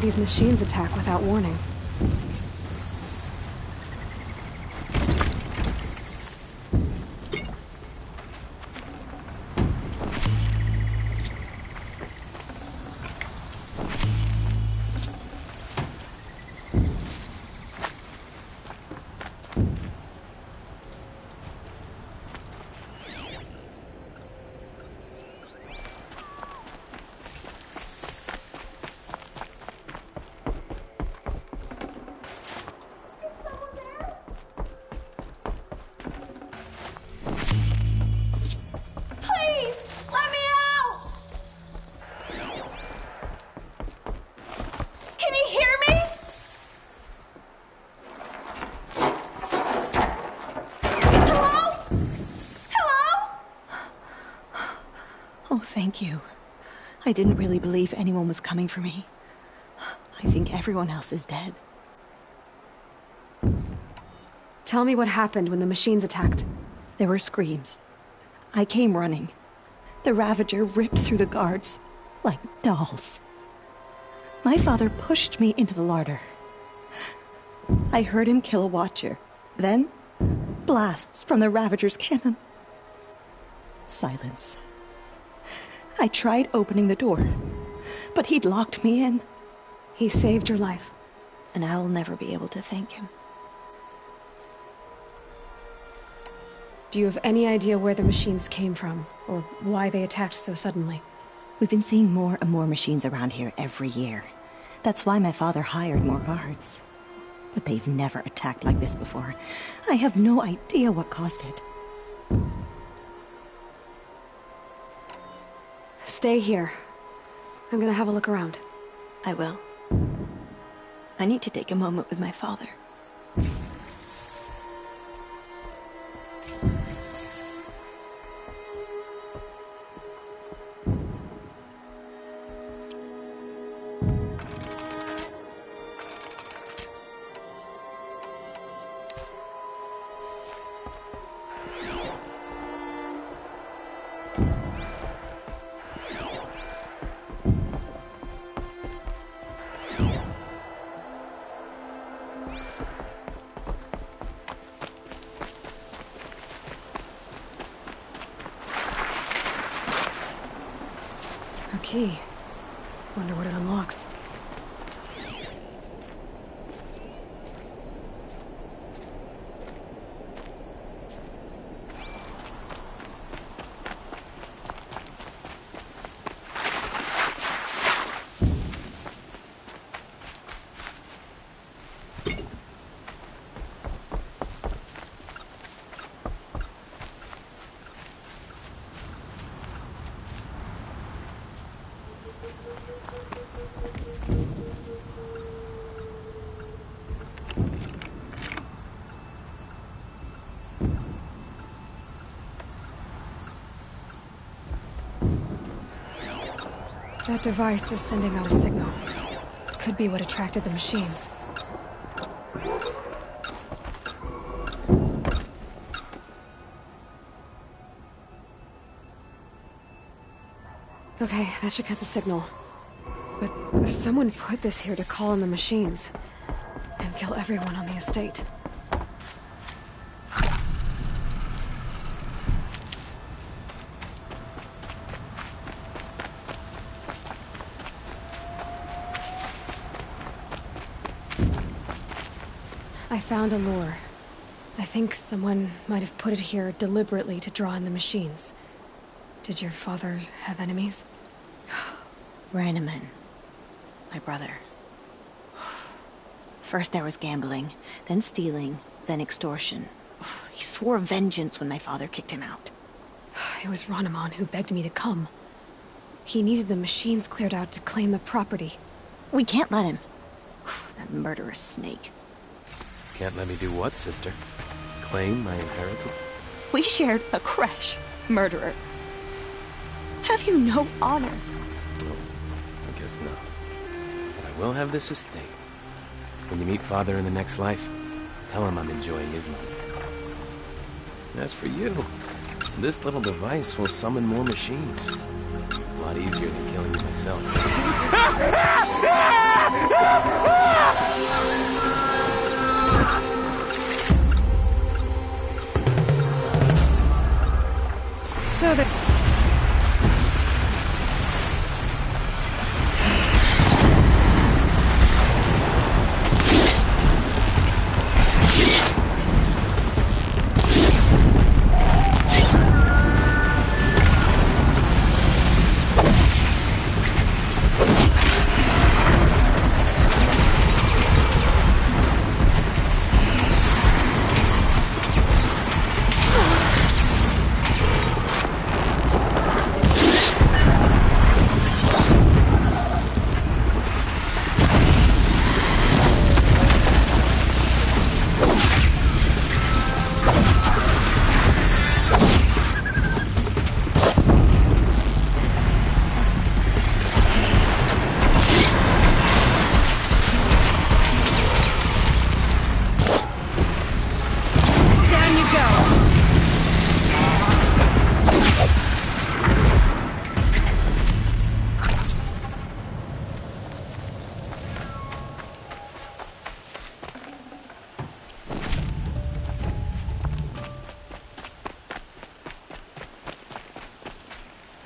[SPEAKER 2] These machines attack without warning.
[SPEAKER 17] Thank you. I didn't really believe anyone was coming for me. I think everyone else is dead.
[SPEAKER 2] Tell me what happened when the machines attacked.
[SPEAKER 17] There were screams. I came running. The Ravager ripped through the guards like dolls. My father pushed me into the larder. I heard him kill a watcher. Then, blasts from the Ravager's cannon. Silence. I tried opening the door, but he'd locked me in.
[SPEAKER 2] He saved your life.
[SPEAKER 17] And I'll never be able to thank him.
[SPEAKER 2] Do you have any idea where the machines came from, or why they attacked so suddenly?
[SPEAKER 17] We've been seeing more and more machines around here every year. That's why my father hired more guards. But they've never attacked like this before. I have no idea what caused it.
[SPEAKER 2] Stay here. I'm gonna have a look around.
[SPEAKER 17] I will. I need to take a moment with my father.
[SPEAKER 2] Key. Wonder what it unlocks. That device is sending out a signal. Could be what attracted the machines. Okay, that should cut the signal. But someone put this here to call in the machines. And kill everyone on the estate. I found a lure. I think someone might have put it here deliberately to draw in the machines. Did your father have enemies?
[SPEAKER 17] Rainaman. My brother. First there was gambling, then stealing, then extortion. He swore vengeance when my father kicked him out.
[SPEAKER 2] It was Rainaman who begged me to come. He needed the machines cleared out to claim the property.
[SPEAKER 17] We can't let him. That murderous snake.
[SPEAKER 8] Can't let me do what, sister? Claim my inheritance?
[SPEAKER 17] We shared a creche, murderer. Have you no honor?
[SPEAKER 8] Oh, I guess not. But I will have this estate. When you meet Father in the next life, tell him I'm enjoying his money. As for you, this little device will summon more machines. A lot easier than killing you myself.
[SPEAKER 2] So that...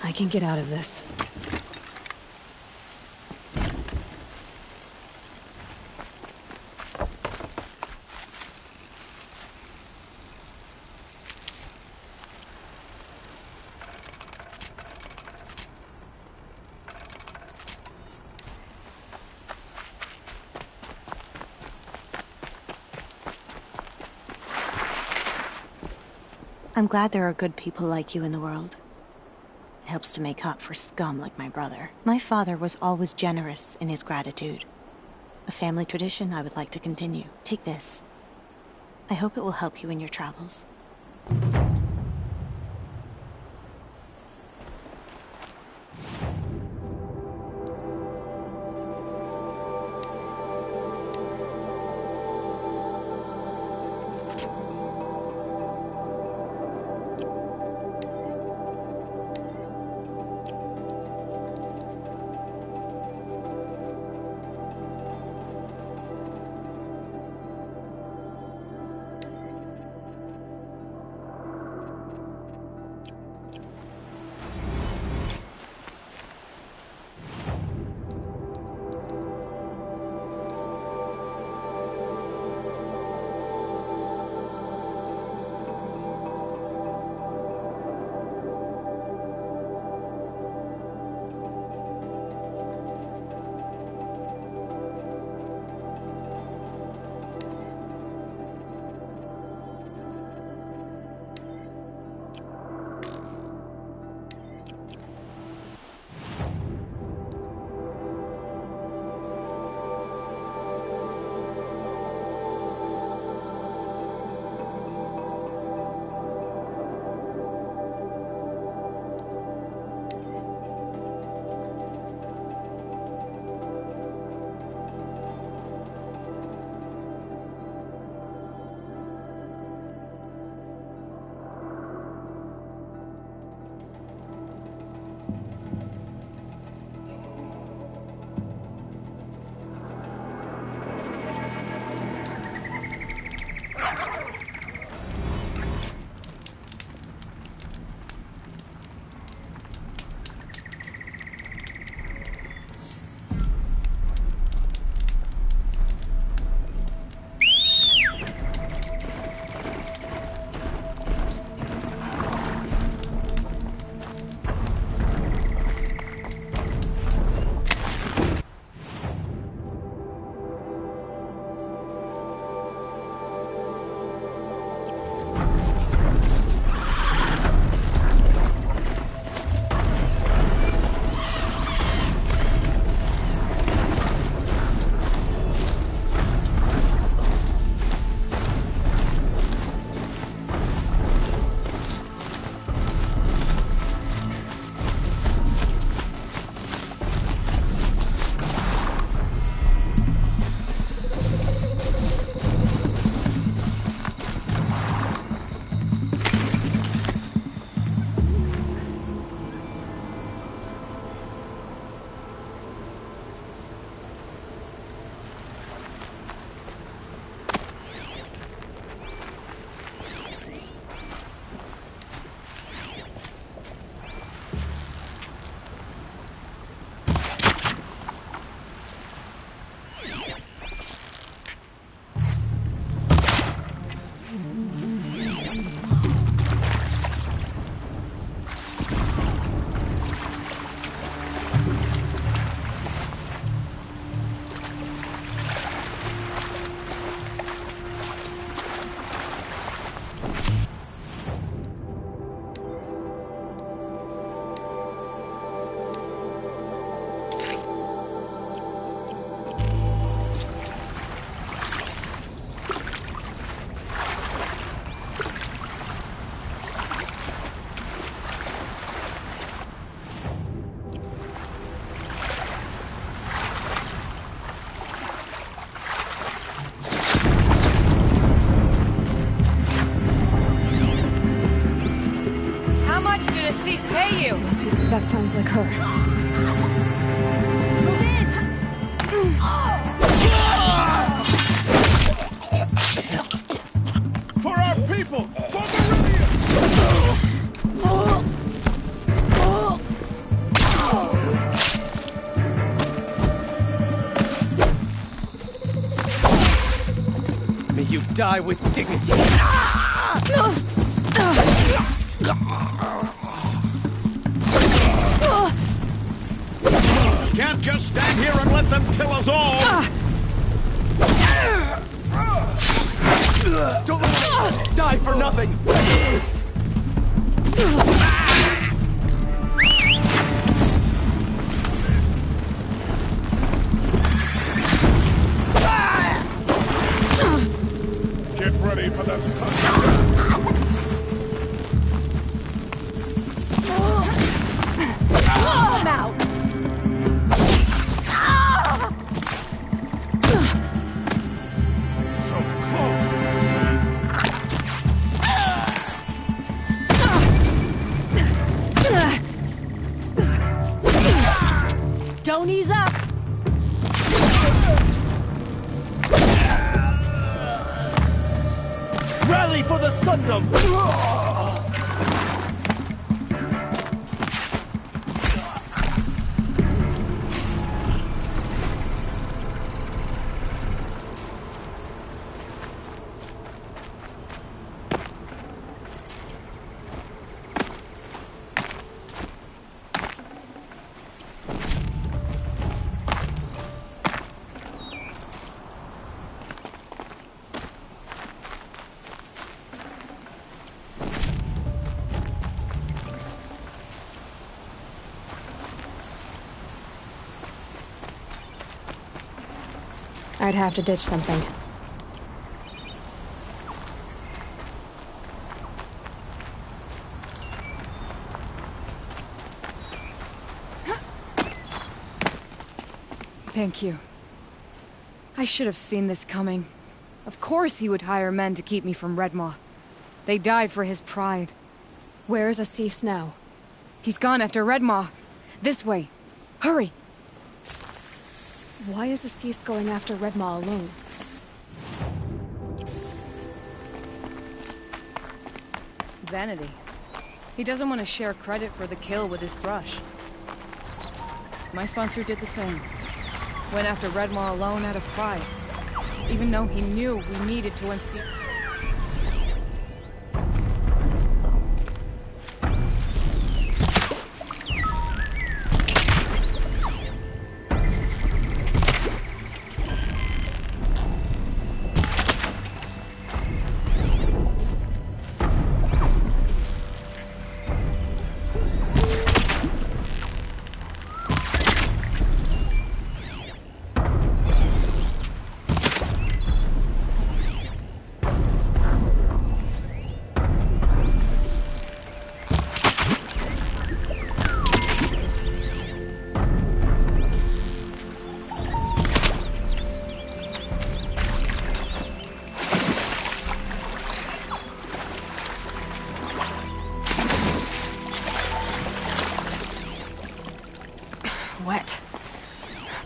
[SPEAKER 2] I can get out of this.
[SPEAKER 17] I'm glad there are good people like you in the world. It helps to make up for scum like my brother. My father was always generous in his gratitude. A family tradition I would like to continue. Take this. I hope it will help you in your travels.
[SPEAKER 2] Sounds like her.
[SPEAKER 13] For our people! For Meridian!
[SPEAKER 3] May you die with dignity.
[SPEAKER 13] Can't just stand here and let them kill us all!
[SPEAKER 3] Don't let them die for nothing!
[SPEAKER 13] Get ready for the sun!
[SPEAKER 2] Now!
[SPEAKER 11] Don't ease up!
[SPEAKER 3] Rally for the Sundom!
[SPEAKER 2] I'd have to ditch something.
[SPEAKER 5] Thank you. I should have seen this coming. Of course he would hire men to keep me from Redmaw. They died for his pride.
[SPEAKER 2] Where's Assis now?
[SPEAKER 5] He's gone after Redmaw. This way. Hurry!
[SPEAKER 2] Why is Assis going after Redmaw alone?
[SPEAKER 5] Vanity. He doesn't want to share credit for the kill with his thrush. My sponsor did the same. Went after Redmaw alone out of pride. Even though he knew we needed to unseat...
[SPEAKER 2] Wet.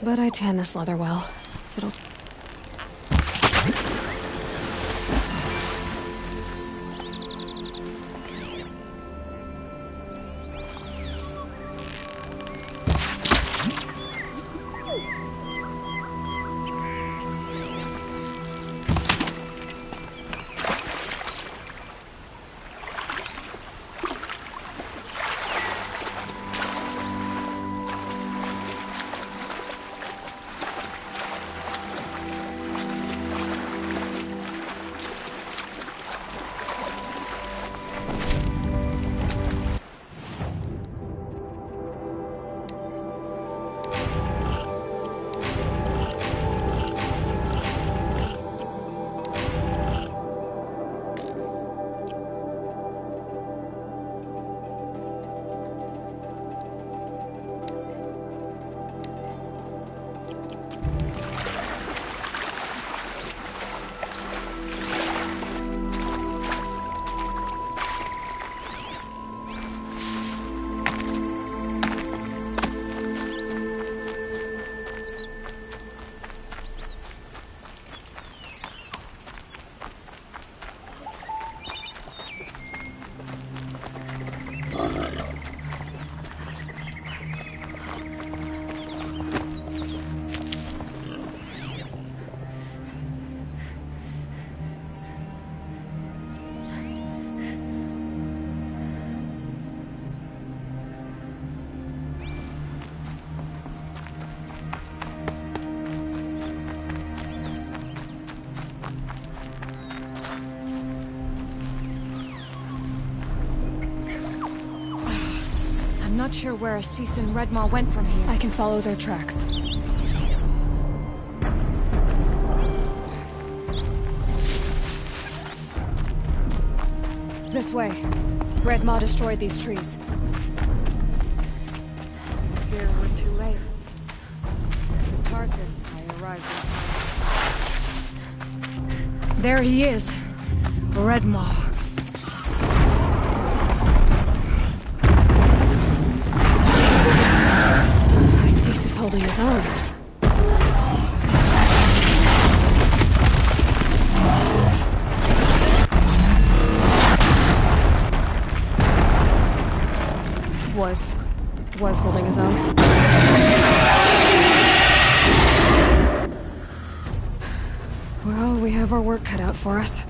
[SPEAKER 2] But I tan this leather well. It'll...
[SPEAKER 5] not sure where Assis and Redmaw went from here.
[SPEAKER 2] I can follow their tracks. This way. Redmaw destroyed these trees.
[SPEAKER 5] I fear we're too late. The Tarkus I arrived with. There he is. Redmaw.
[SPEAKER 2] Assis is holding his own. Was holding his own. Well, we have our work cut out for us.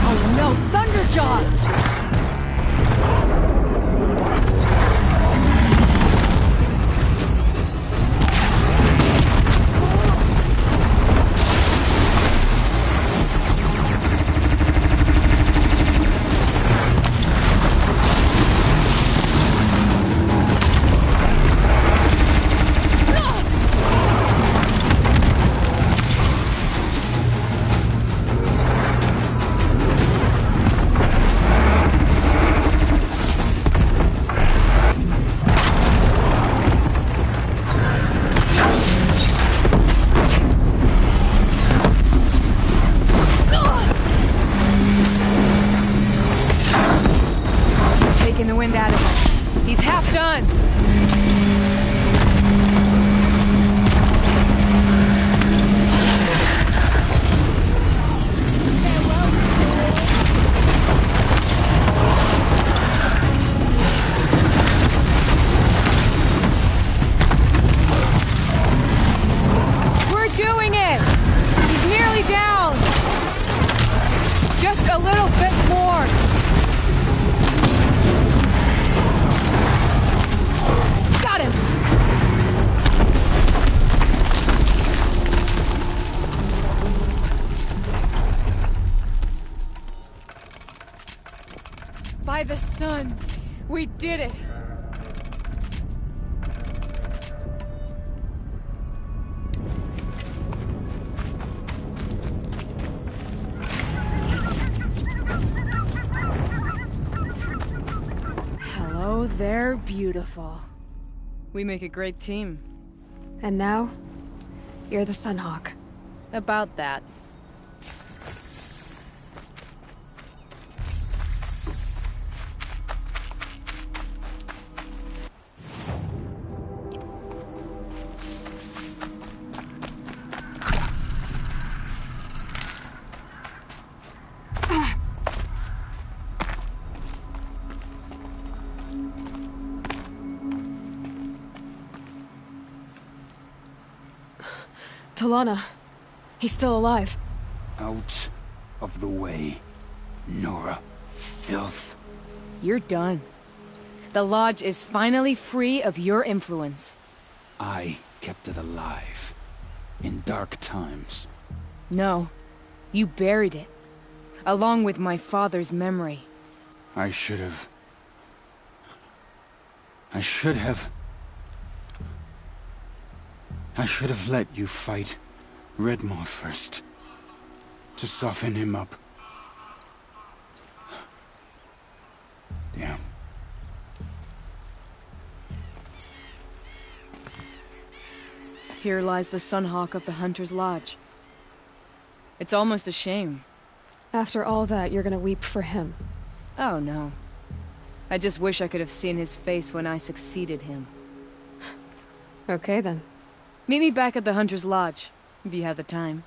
[SPEAKER 5] Oh no, Thunderjaw! The wind out of him. He's half done. We're doing it. He's nearly down. Just a little bit more. By the sun, we did it! Hello there, beautiful. We make a great team.
[SPEAKER 2] And now, you're the Sunhawk.
[SPEAKER 5] About that.
[SPEAKER 2] Talana. He's still alive.
[SPEAKER 9] Out of the way, Nora. Filth.
[SPEAKER 5] You're done. The Lodge is finally free of your influence.
[SPEAKER 9] I kept it alive. In dark times.
[SPEAKER 5] No. You buried it. Along with my father's memory.
[SPEAKER 9] I should have let you fight Redmaw first. To soften him up. Damn.
[SPEAKER 5] Here lies the Sunhawk of the Hunter's Lodge. It's almost a shame.
[SPEAKER 2] After all that, you're gonna weep for him.
[SPEAKER 5] Oh, no. I just wish I could have seen his face when I succeeded him.
[SPEAKER 2] Okay, then.
[SPEAKER 5] Meet me back at the Hunter's Lodge, if you have the time.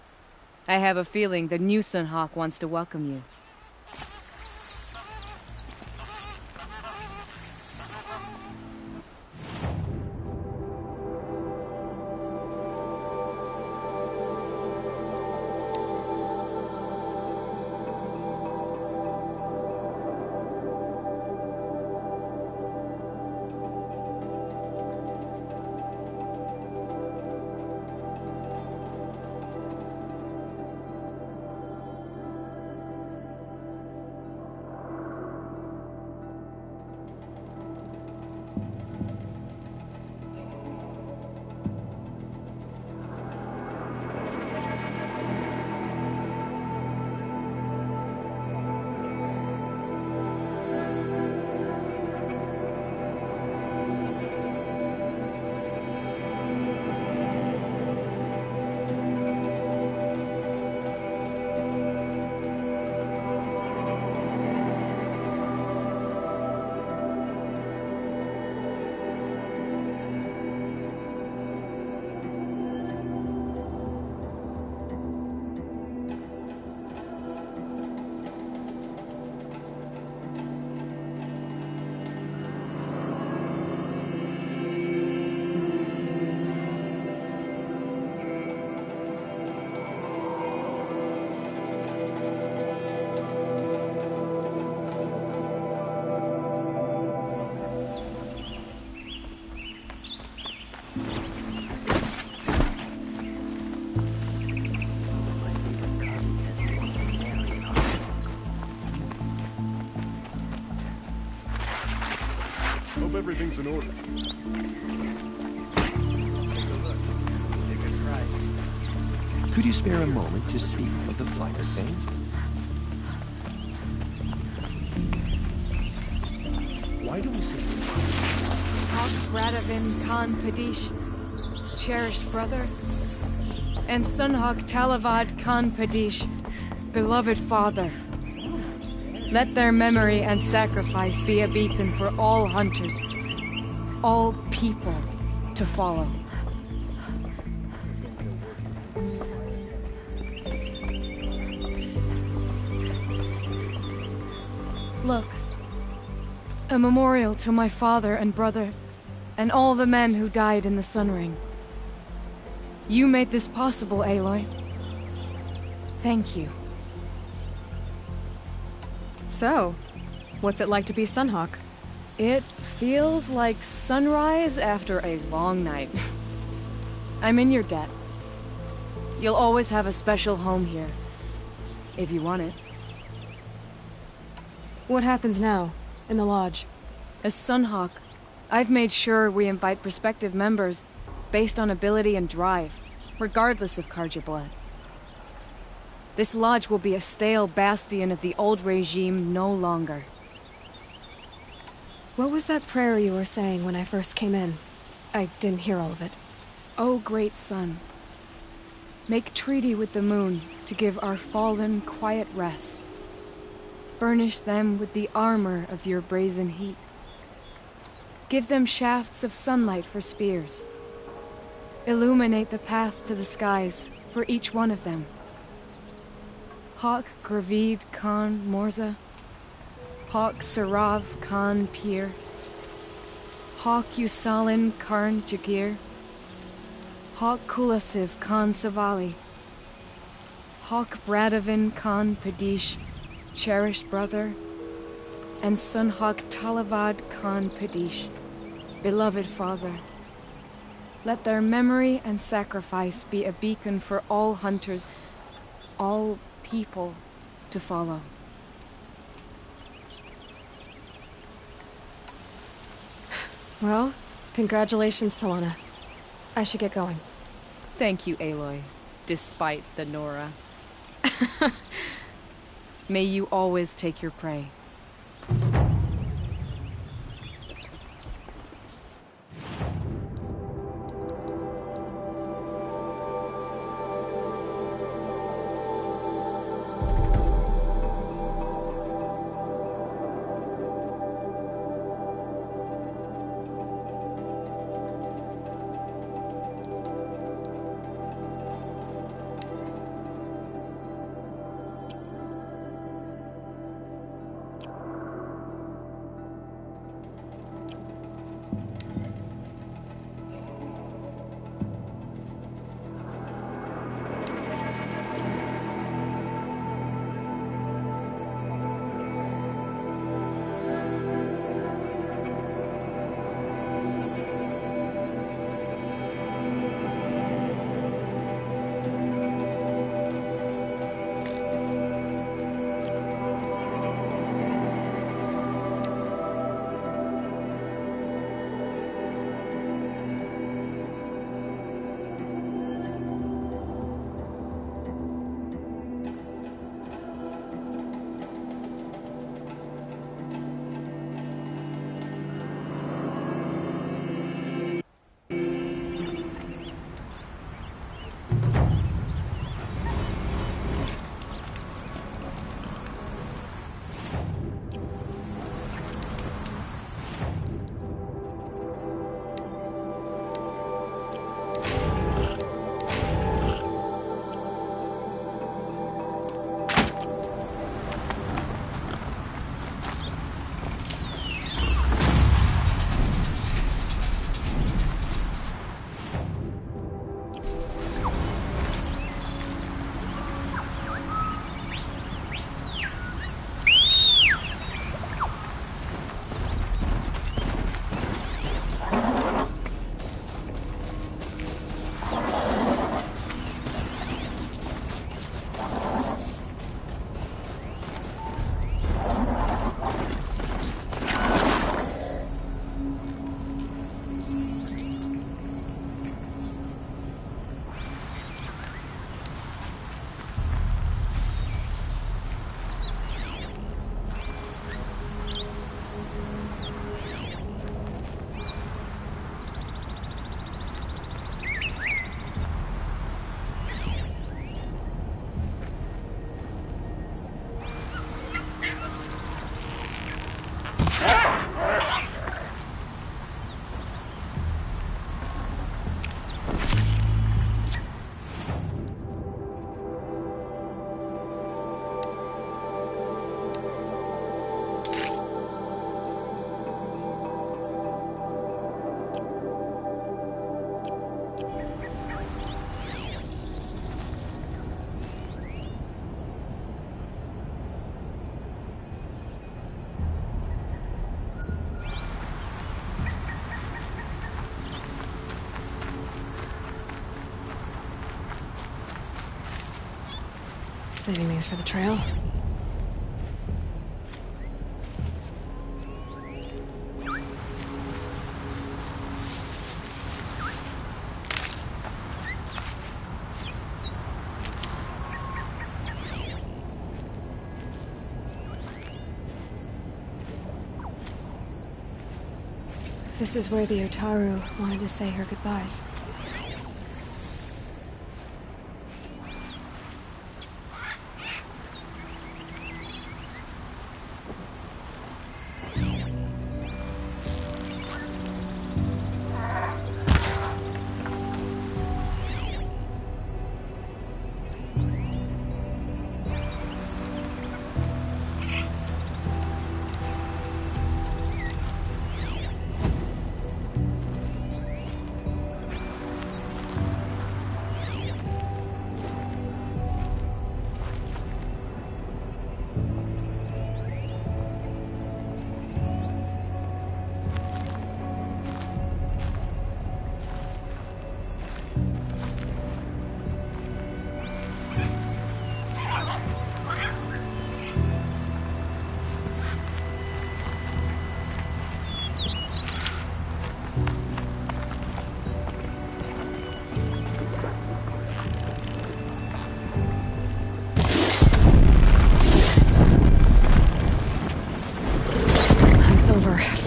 [SPEAKER 5] I have a feeling the new Sunhawk wants to welcome you.
[SPEAKER 18] Hope everything's in order.
[SPEAKER 19] Could you spare a moment to speak of the finer things? Why do we say
[SPEAKER 5] Hawk Radavin Khan Padish, cherished brother, and Sunhawk Talavad Khan Padish, beloved father. Let their memory and sacrifice be a beacon for all hunters, all people to follow. Look, a memorial to my father and brother, and all the men who died in the Sun Ring. You made this possible, Aloy. Thank you.
[SPEAKER 2] So, what's it like to be Sunhawk?
[SPEAKER 5] It feels like sunrise after a long night. I'm in your debt. You'll always have a special home here, if you want it.
[SPEAKER 2] What happens now, in the lodge?
[SPEAKER 5] As Sunhawk, I've made sure we invite prospective members based on ability and drive, regardless of Carja blood. This lodge will be a stale bastion of the old regime no longer.
[SPEAKER 2] What was that prayer you were saying when I first came in? I didn't hear all of it.
[SPEAKER 5] O great sun, make treaty with the moon to give our fallen quiet rest. Furnish them with the armor of your brazen heat. Give them shafts of sunlight for spears. Illuminate the path to the skies for each one of them. Hawk Gravid Khan Morza, Hawk Sarav Khan Pir, Hawk Usalin Karn Jagir, Hawk Kulasiv Khan Savali, Hawk Bradavin Khan Padish, cherished brother, and Sunhawk Talavad Khan Padish, beloved father. Let their memory and sacrifice be a beacon for all hunters, all people to follow.
[SPEAKER 2] Well, congratulations, Talana. I should get going.
[SPEAKER 5] Thank you, Aloy, despite the Nora. May you always take your prey.
[SPEAKER 2] Saving these for the trail. This is where the Otaru wanted to say her goodbyes.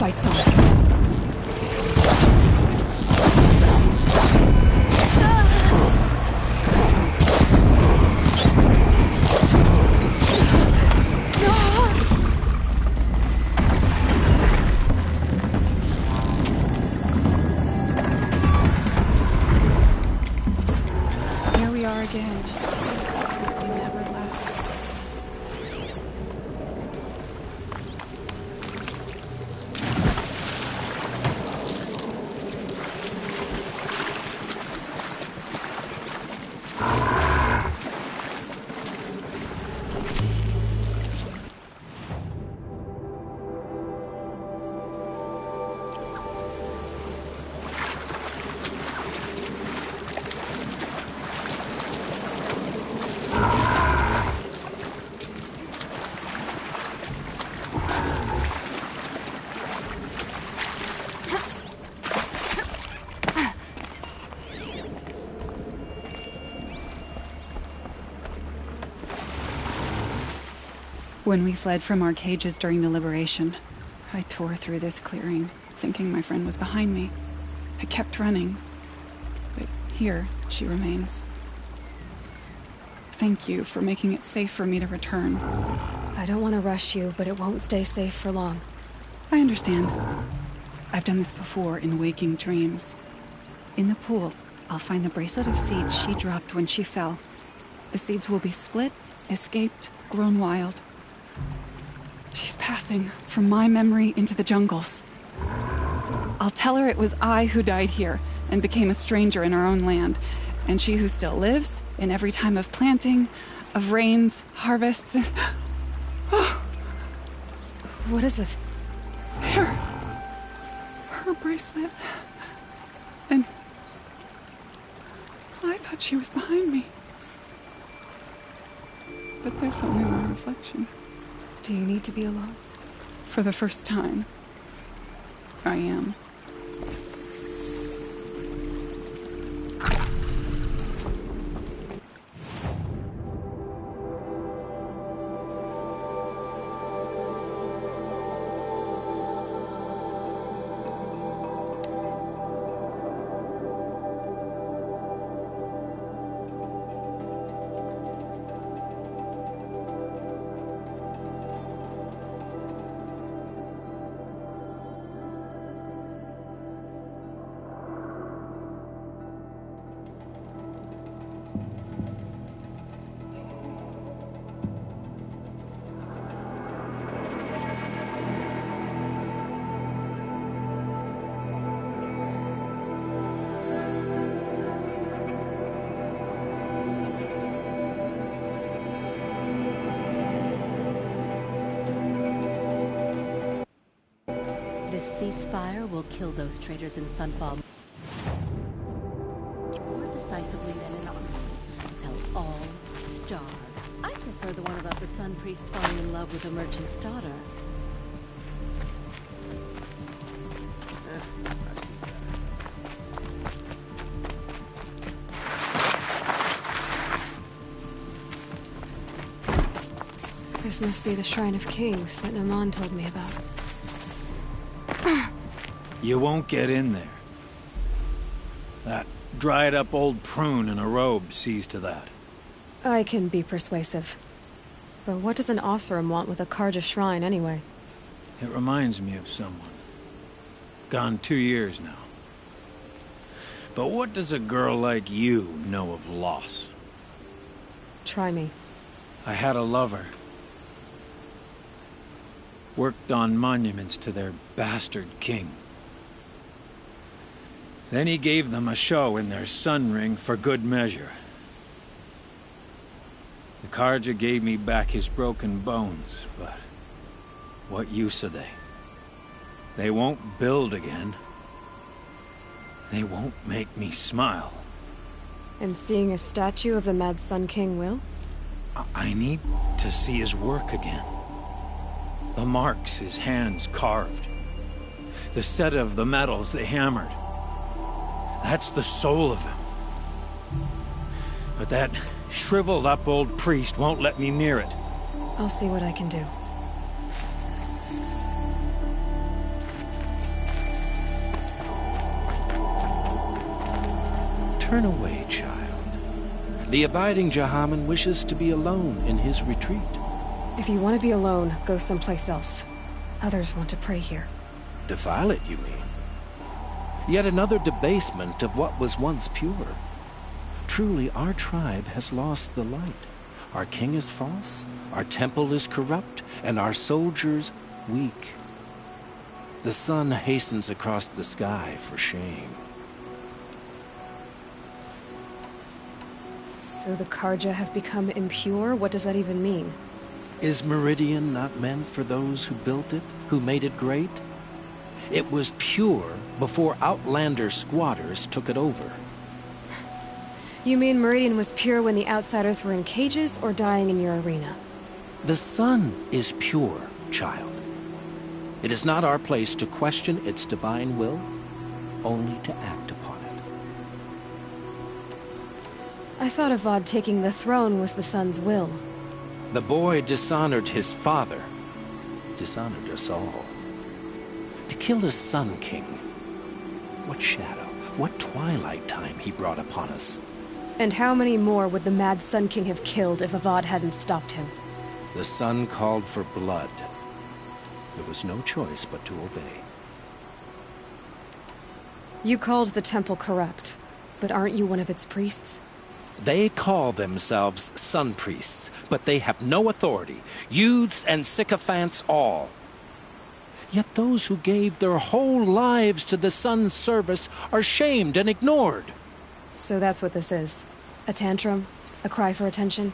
[SPEAKER 2] Fight's on.
[SPEAKER 4] Here we are again. We never left. When we fled from our cages during the liberation, I tore through this clearing, thinking my friend was behind me. I kept running, but here she remains. Thank you for making it safe for me to return.
[SPEAKER 2] I don't want to rush you, but it won't stay safe for long.
[SPEAKER 4] I understand. I've done this before in waking dreams. In the pool, I'll find the bracelet of seeds she dropped when she fell. The seeds will be split, escaped, grown wild. She's passing from my memory into the jungles. I'll tell her it was I who died here and became a stranger in our own land, and she who still lives in every time of planting, of rains, harvests, and...
[SPEAKER 2] What is it?
[SPEAKER 4] There. Her bracelet. And... I thought she was behind me. But there's only my reflection.
[SPEAKER 2] Do you need to be alone?
[SPEAKER 4] For the first time, I am.
[SPEAKER 14] Ceasefire will kill those traitors in Sunfall more decisively than an army. They'll all starve. I can prefer the one about the Sun Priest falling in love with a merchant's daughter.
[SPEAKER 2] This must be the Shrine of Kings that Naman told me about.
[SPEAKER 18] You won't get in there. That dried-up old prune in a robe sees to that.
[SPEAKER 2] I can be persuasive. But what does an Oseram want with a Carja shrine, anyway?
[SPEAKER 18] It reminds me of someone. Gone 2 years now. But what does a girl like you know of loss?
[SPEAKER 2] Try me.
[SPEAKER 18] I had a lover. Worked on monuments to their bastard king. Then he gave them a show in their sun ring for good measure. The Carja gave me back his broken bones, but what use are they? They won't build again. They won't make me smile.
[SPEAKER 2] And seeing a statue of the Mad Sun King will?
[SPEAKER 18] I need to see his work again. The marks his hands carved. The set of the metals they hammered. That's the soul of him. But that shriveled up old priest won't let me near it.
[SPEAKER 2] I'll see what I can do.
[SPEAKER 10] Turn away, child. The abiding Jahaman wishes to be alone in his retreat.
[SPEAKER 2] If you want to be alone, go someplace else. Others want to pray here.
[SPEAKER 10] Defile it, you mean? Yet another debasement of what was once pure. Truly, our tribe has lost the light. Our king is false, our temple is corrupt, and our soldiers weak. The sun hastens across the sky for shame.
[SPEAKER 2] So the Carja have become impure? What does that even mean?
[SPEAKER 10] Is Meridian not meant for those who built it, who made it great? It was pure before Outlander squatters took it over.
[SPEAKER 2] You mean Meridian was pure when the outsiders were in cages or dying in your arena?
[SPEAKER 10] The sun is pure, child. It is not our place to question its divine will, only to act upon it.
[SPEAKER 2] I thought Avad taking the throne was the sun's will.
[SPEAKER 10] The boy dishonored his father, dishonored us all. To kill his Sun King. What shadow, what twilight time he brought upon us.
[SPEAKER 2] And how many more would the Mad Sun King have killed if Avad hadn't stopped him?
[SPEAKER 10] The sun called for blood. There was no choice but to obey.
[SPEAKER 2] You called the temple corrupt, but aren't you one of its priests?
[SPEAKER 10] They call themselves sun priests, but they have no authority. Youths and sycophants all. Yet those who gave their whole lives to the sun's service are shamed and ignored.
[SPEAKER 2] So that's what this is. A tantrum? A cry for attention?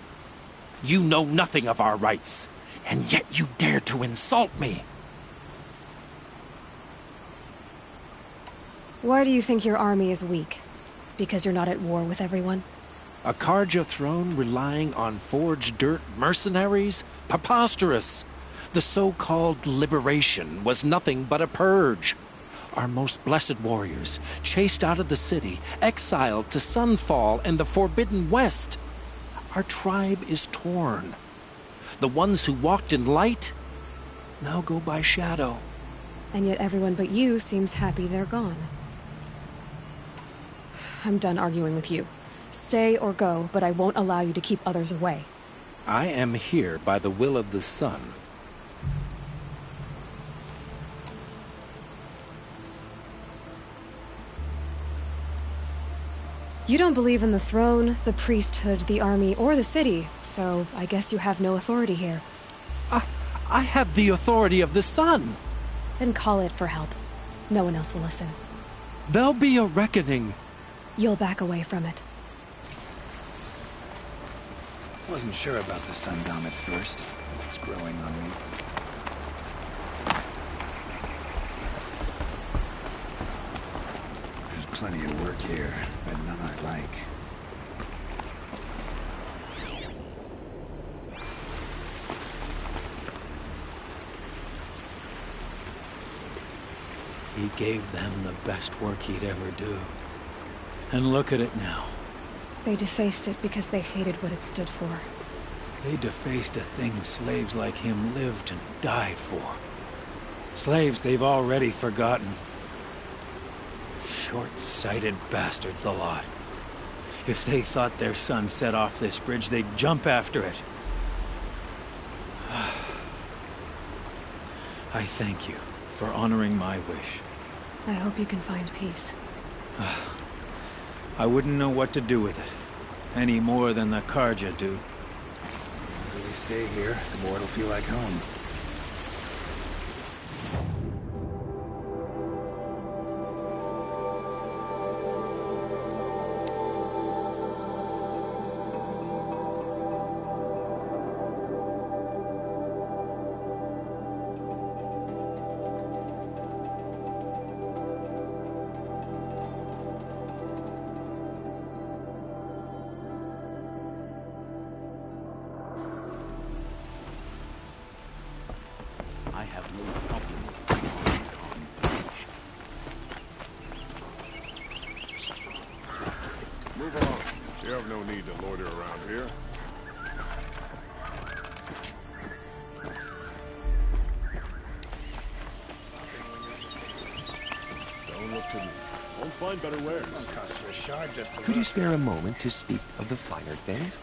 [SPEAKER 10] You know nothing of our rights, and yet you dare to insult me.
[SPEAKER 2] Why do you think your army is weak? Because you're not at war with everyone?
[SPEAKER 10] A Carja throne relying on forged dirt mercenaries? Preposterous! The so-called liberation was nothing but a purge. Our most blessed warriors, chased out of the city, exiled to Sunfall and the Forbidden West. Our tribe is torn. The ones who walked in light now go by shadow.
[SPEAKER 2] And yet everyone but you seems happy they're gone. I'm done arguing with you. Stay or go, but I won't allow you to keep others away.
[SPEAKER 10] I am here by the will of the sun.
[SPEAKER 2] You don't believe in the throne, the priesthood, the army, or the city, so I guess you have no authority here.
[SPEAKER 10] I have the authority of the sun.
[SPEAKER 2] Then call it for help. No one else will listen.
[SPEAKER 10] There'll be a reckoning.
[SPEAKER 2] You'll back away from it.
[SPEAKER 20] Wasn't sure about the Sundom at first. It's growing on me. There's plenty of work here, but none I like.
[SPEAKER 18] He gave them the best work he'd ever do. And look at it now.
[SPEAKER 2] They defaced it because they hated what it stood for.
[SPEAKER 18] They defaced a thing slaves like him lived and died for. Slaves they've already forgotten. Short-sighted bastards, the lot. If they thought their son set off this bridge, they'd jump after it. I thank you for honoring my wish.
[SPEAKER 2] I hope you can find peace.
[SPEAKER 18] I wouldn't know what to do with it, any more than the Carja do.
[SPEAKER 20] The more we stay here, the more it'll feel like home.
[SPEAKER 19] I have no problem with calm.
[SPEAKER 21] Move along. You have no need to loiter around here. Don't look to me. Won't find better wares.
[SPEAKER 20] It'll cost you a shard just to
[SPEAKER 19] Could you
[SPEAKER 20] look.
[SPEAKER 19] spare a moment to speak of the finer things?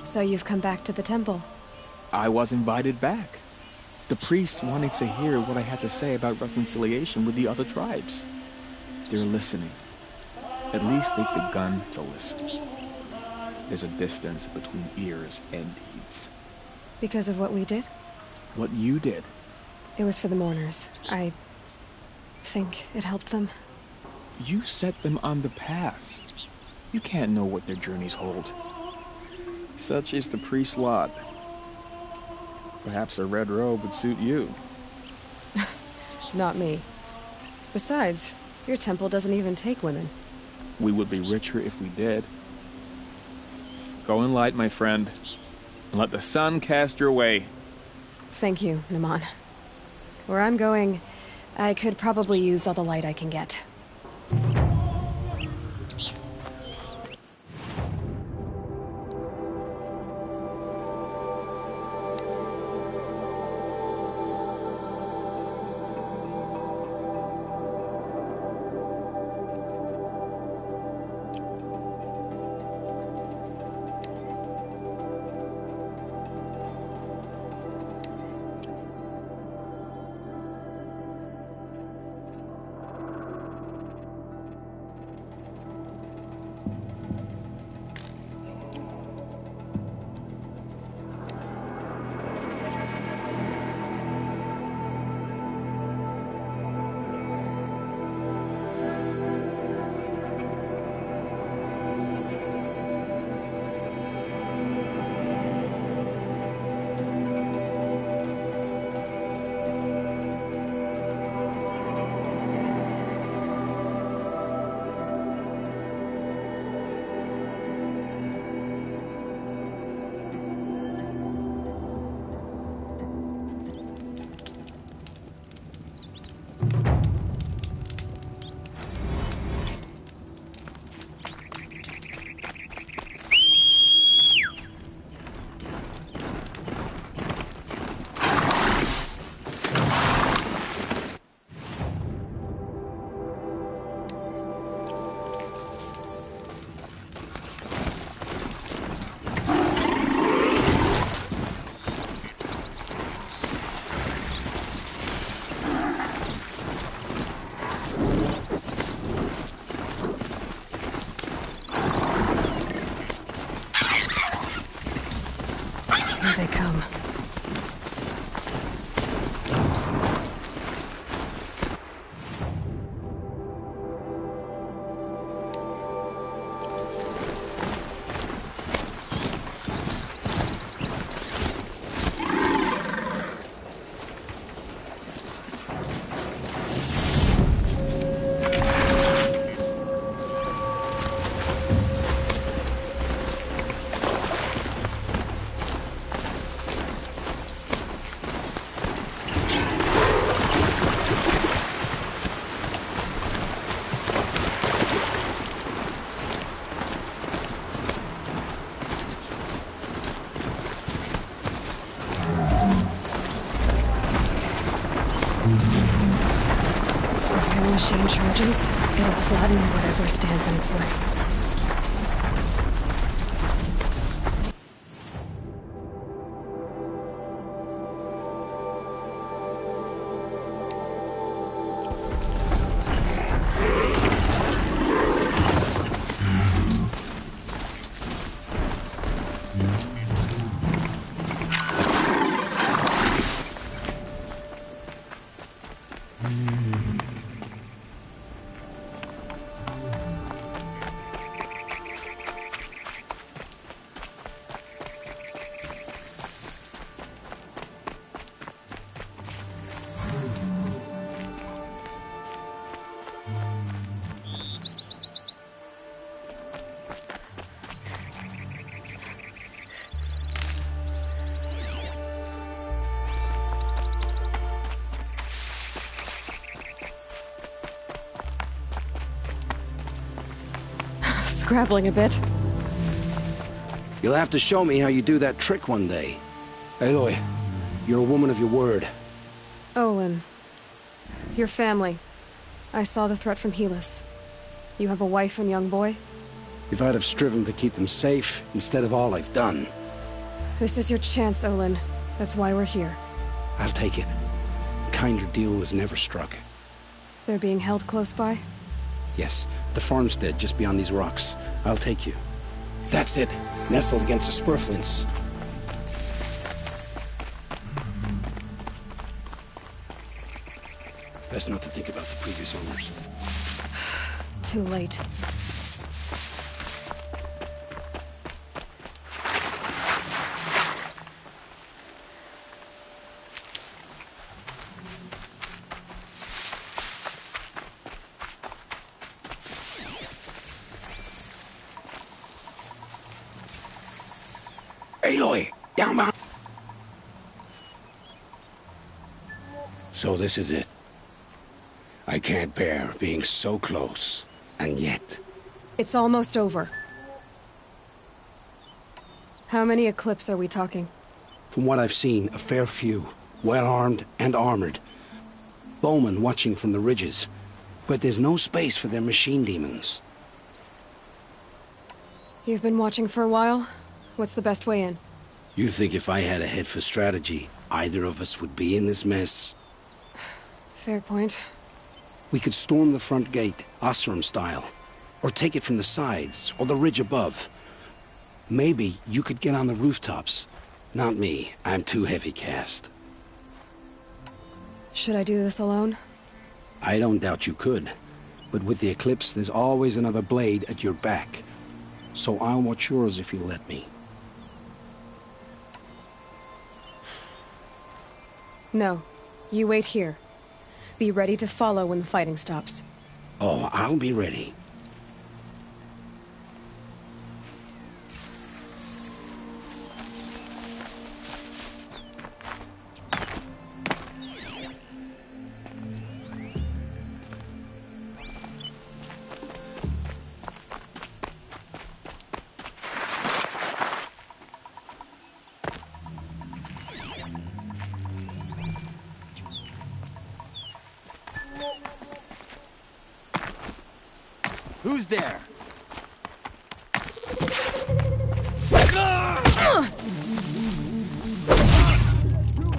[SPEAKER 2] So you've come back to the temple.
[SPEAKER 7] I was invited back. The priests wanted to hear what I had to say about reconciliation with the other tribes. They're listening. At least they've begun to listen. There's a distance between ears and deeds.
[SPEAKER 2] Because of what we did?
[SPEAKER 7] What you did.
[SPEAKER 2] It was for the mourners. I think it helped them.
[SPEAKER 7] You set them on the path. You can't know what their journeys hold. Such is the priest's lot. Perhaps a red robe would suit you.
[SPEAKER 2] Not me. Besides, your temple doesn't even take women.
[SPEAKER 7] We would be richer if we did. Go in light, my friend, and let the sun cast your way.
[SPEAKER 2] Thank you, Naman. Where I'm going, I could probably use all the light I can get. Here they come. machine charges, it'll flatten whatever stands in its way. Scrabbling a bit.
[SPEAKER 1] You'll have to show me how you do that trick one day. Aloy, you're a woman of your word.
[SPEAKER 2] Olin. Your family. I saw the threat from Helis. You have a wife and young boy?
[SPEAKER 1] If I'd have striven to keep them safe, instead of all I've done.
[SPEAKER 2] This is your chance, Olin. That's why we're here.
[SPEAKER 1] I'll take it. A kinder deal was never struck.
[SPEAKER 2] They're being held close by?
[SPEAKER 1] Yes, the farmstead just beyond these rocks. I'll take you. That's it. Nestled against the spurflints. Best not to think about the previous owners.
[SPEAKER 2] Too late.
[SPEAKER 1] Aloy! Down behind! So this is it. I can't bear being so close, and yet...
[SPEAKER 2] It's almost over. How many Eclipse are we talking?
[SPEAKER 1] From what I've seen, a fair few. Well-armed and armored. Bowmen watching from the ridges. But there's no space for their machine demons.
[SPEAKER 2] You've been watching for a while? What's the best way in?
[SPEAKER 1] You think if I had a head for strategy, either of us would be in this mess?
[SPEAKER 2] Fair point.
[SPEAKER 1] We could storm the front gate, Osram style. Or take it from the sides, or the ridge above. Maybe you could get on the rooftops. Not me. I'm too heavy cast.
[SPEAKER 2] Should I do this alone?
[SPEAKER 1] I don't doubt you could. But with the Eclipse, there's always another blade at your back. So I'll watch yours if you let me.
[SPEAKER 2] No. You wait here. Be ready to follow when the fighting stops.
[SPEAKER 1] Oh, I'll be ready.
[SPEAKER 20] Who's there?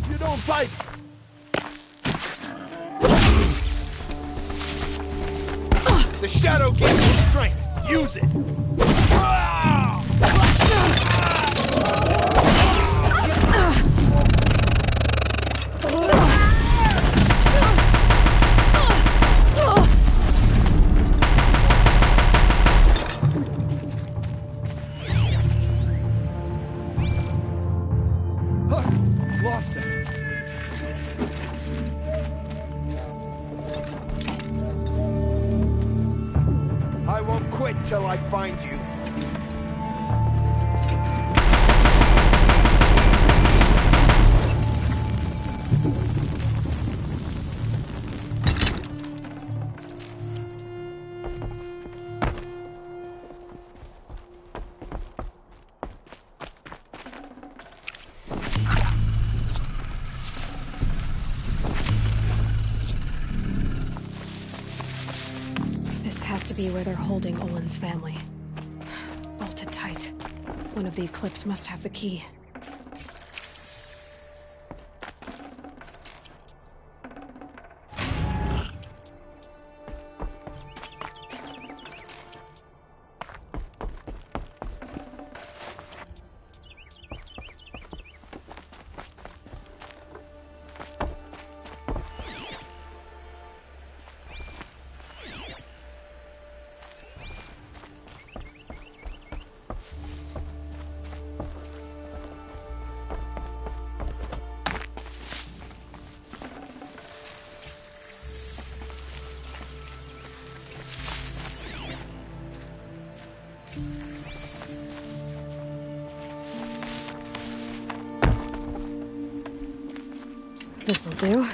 [SPEAKER 20] You don't fight! The shadow gives you strength. Use it! I won't quit till I find you.
[SPEAKER 2] be where they're holding Olin's family. Bolted tight. One of the Eclipse must have the key. This'll do.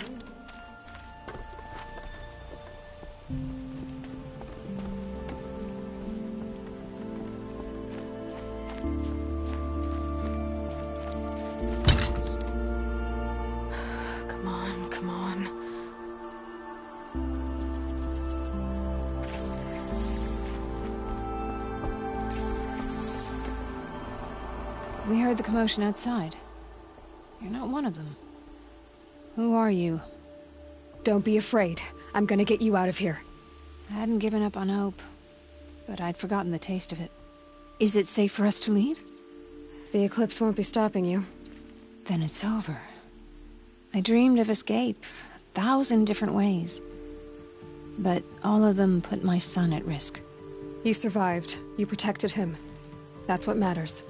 [SPEAKER 2] Come on, come on.
[SPEAKER 12] We heard the commotion outside. You're not one of them. Who are you?
[SPEAKER 2] Don't be afraid. I'm gonna get you out of here.
[SPEAKER 12] I hadn't given up on hope, but I'd forgotten the taste of it. Is it safe for us to leave?
[SPEAKER 2] The Eclipse won't be stopping you.
[SPEAKER 12] Then it's over. I dreamed of escape, 1,000 different ways. But all of them put my son at risk.
[SPEAKER 2] You survived. You protected him. That's what matters.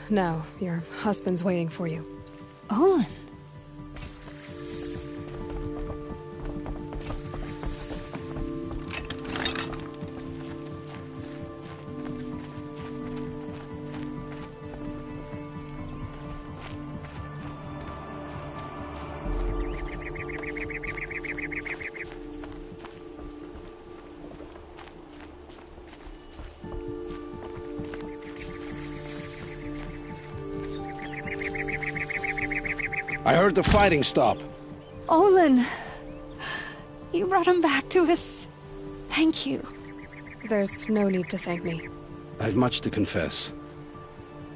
[SPEAKER 2] Now, your husband's waiting for you.
[SPEAKER 12] Olin!
[SPEAKER 1] I heard the fighting stop.
[SPEAKER 12] Olin! You brought him back to us. Thank you.
[SPEAKER 2] There's no need to thank me.
[SPEAKER 1] I've much to confess.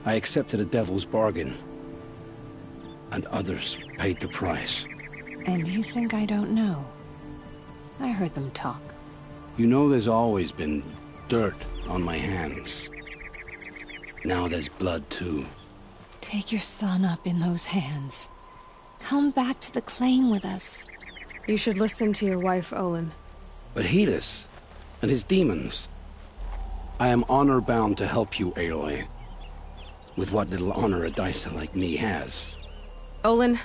[SPEAKER 1] I accepted a devil's bargain. And others paid the price.
[SPEAKER 12] And you think I don't know? I heard them talk.
[SPEAKER 1] You know there's always been dirt on my hands. Now there's blood too.
[SPEAKER 12] Take your son up in those hands. Come back to the claim with us.
[SPEAKER 2] You should listen to your wife, Olin.
[SPEAKER 1] But Hedis and his demons. I am honor-bound to help you, Aloy. With what little honor a Dysa like me has.
[SPEAKER 2] Olin,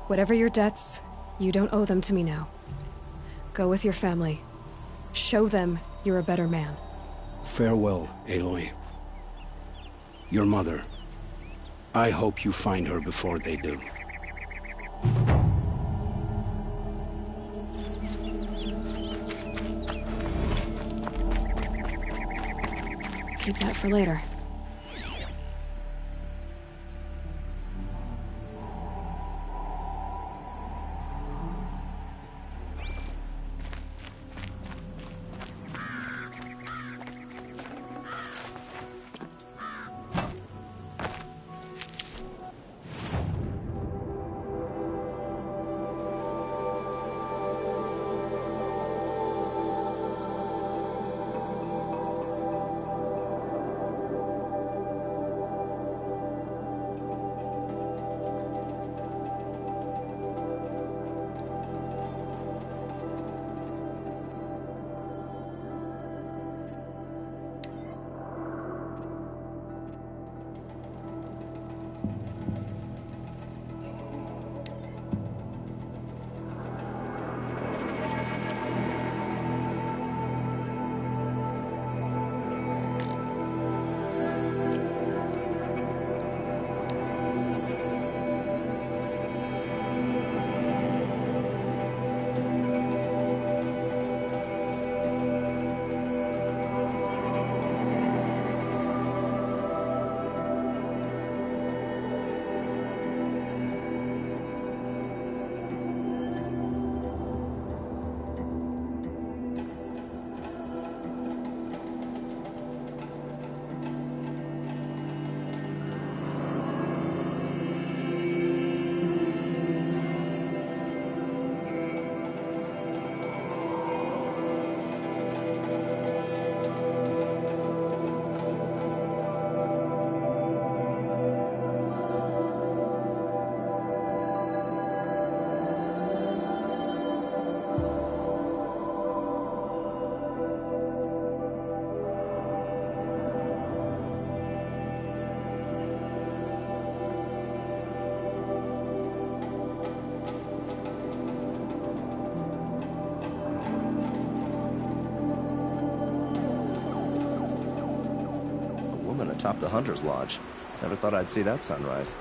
[SPEAKER 2] whatever your debts, you don't owe them to me now. Go with your family. Show them you're a better man.
[SPEAKER 1] Farewell, Aloy. Your mother. I hope you find her before they do.
[SPEAKER 2] Keep that for later.
[SPEAKER 15] atop the Hunter's Lodge. Never thought I'd see that sunrise.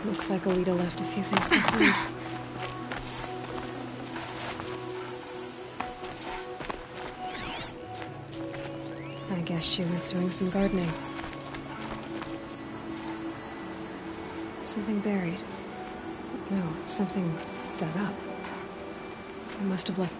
[SPEAKER 2] Looks like Alita left a few things behind. I guess she was doing some gardening. Something buried. No, something dug up. I must have left...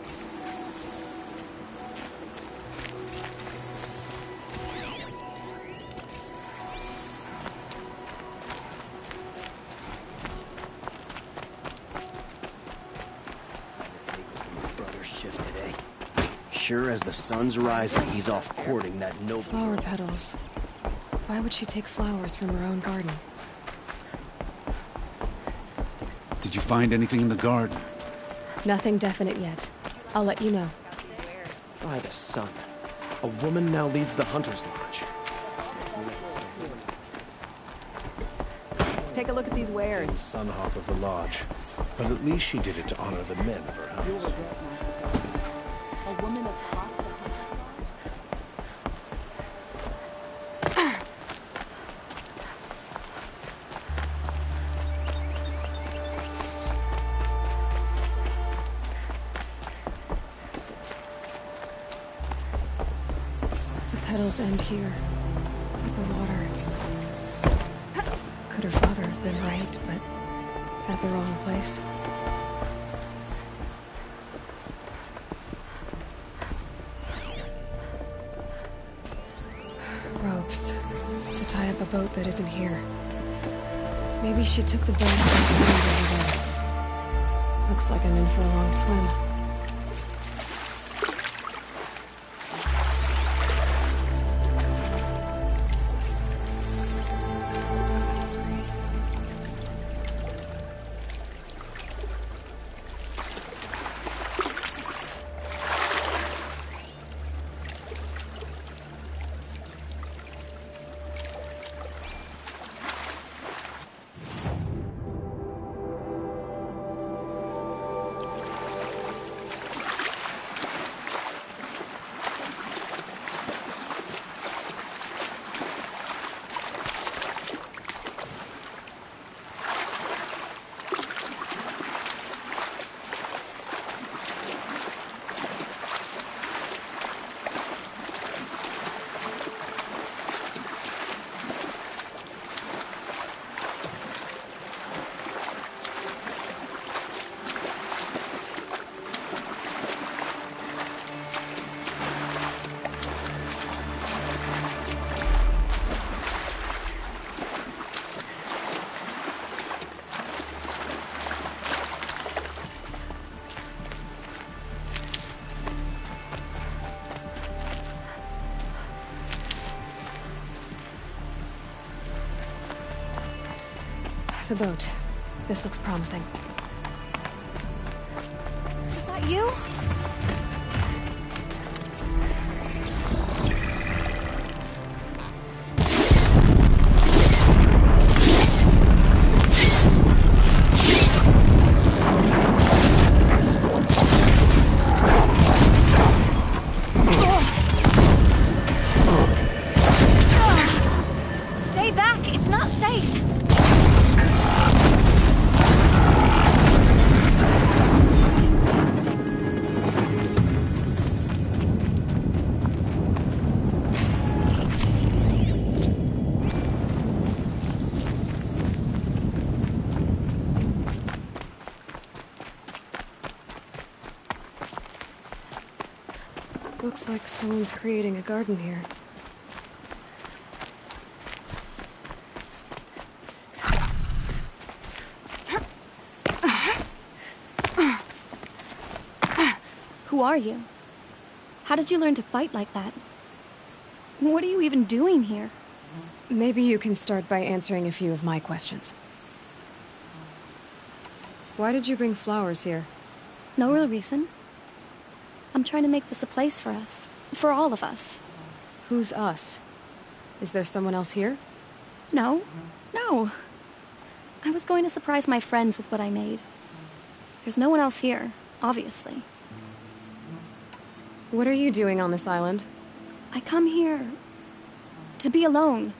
[SPEAKER 3] Sure as the sun's rising, he's off courting that noble...
[SPEAKER 2] Flower petals. Why would she take flowers from her own garden?
[SPEAKER 1] Did you find anything in the garden?
[SPEAKER 2] Nothing definite yet. I'll let you know.
[SPEAKER 3] By the sun. A woman now leads the Hunter's Lodge.
[SPEAKER 16] Take a look at these wares.
[SPEAKER 22] Sunhawk of the Lodge. But at least she did it to honor the men of her house.
[SPEAKER 16] A woman atop the
[SPEAKER 2] The petals end here, with the water. Could her father have been right, but at the wrong place? Ropes to tie up a boat that isn't here. Maybe she took the boat back over there. Looks like I'm in for a long swim. The boat. This looks promising.
[SPEAKER 23] Is that you? Stay back! It's not safe!
[SPEAKER 2] Looks like someone's creating a garden here.
[SPEAKER 23] Who are you? How did you learn to fight like that? What are you even doing here?
[SPEAKER 2] Maybe you can start by answering a few of my questions. Why did you bring flowers here?
[SPEAKER 23] No real reason. I'm trying to make this a place for us. For all of us.
[SPEAKER 2] Who's us? Is there someone else here?
[SPEAKER 23] No. No. I was going to surprise my friends with what I made. There's no one else here, obviously.
[SPEAKER 2] What are you doing on this island?
[SPEAKER 23] I come here to be alone.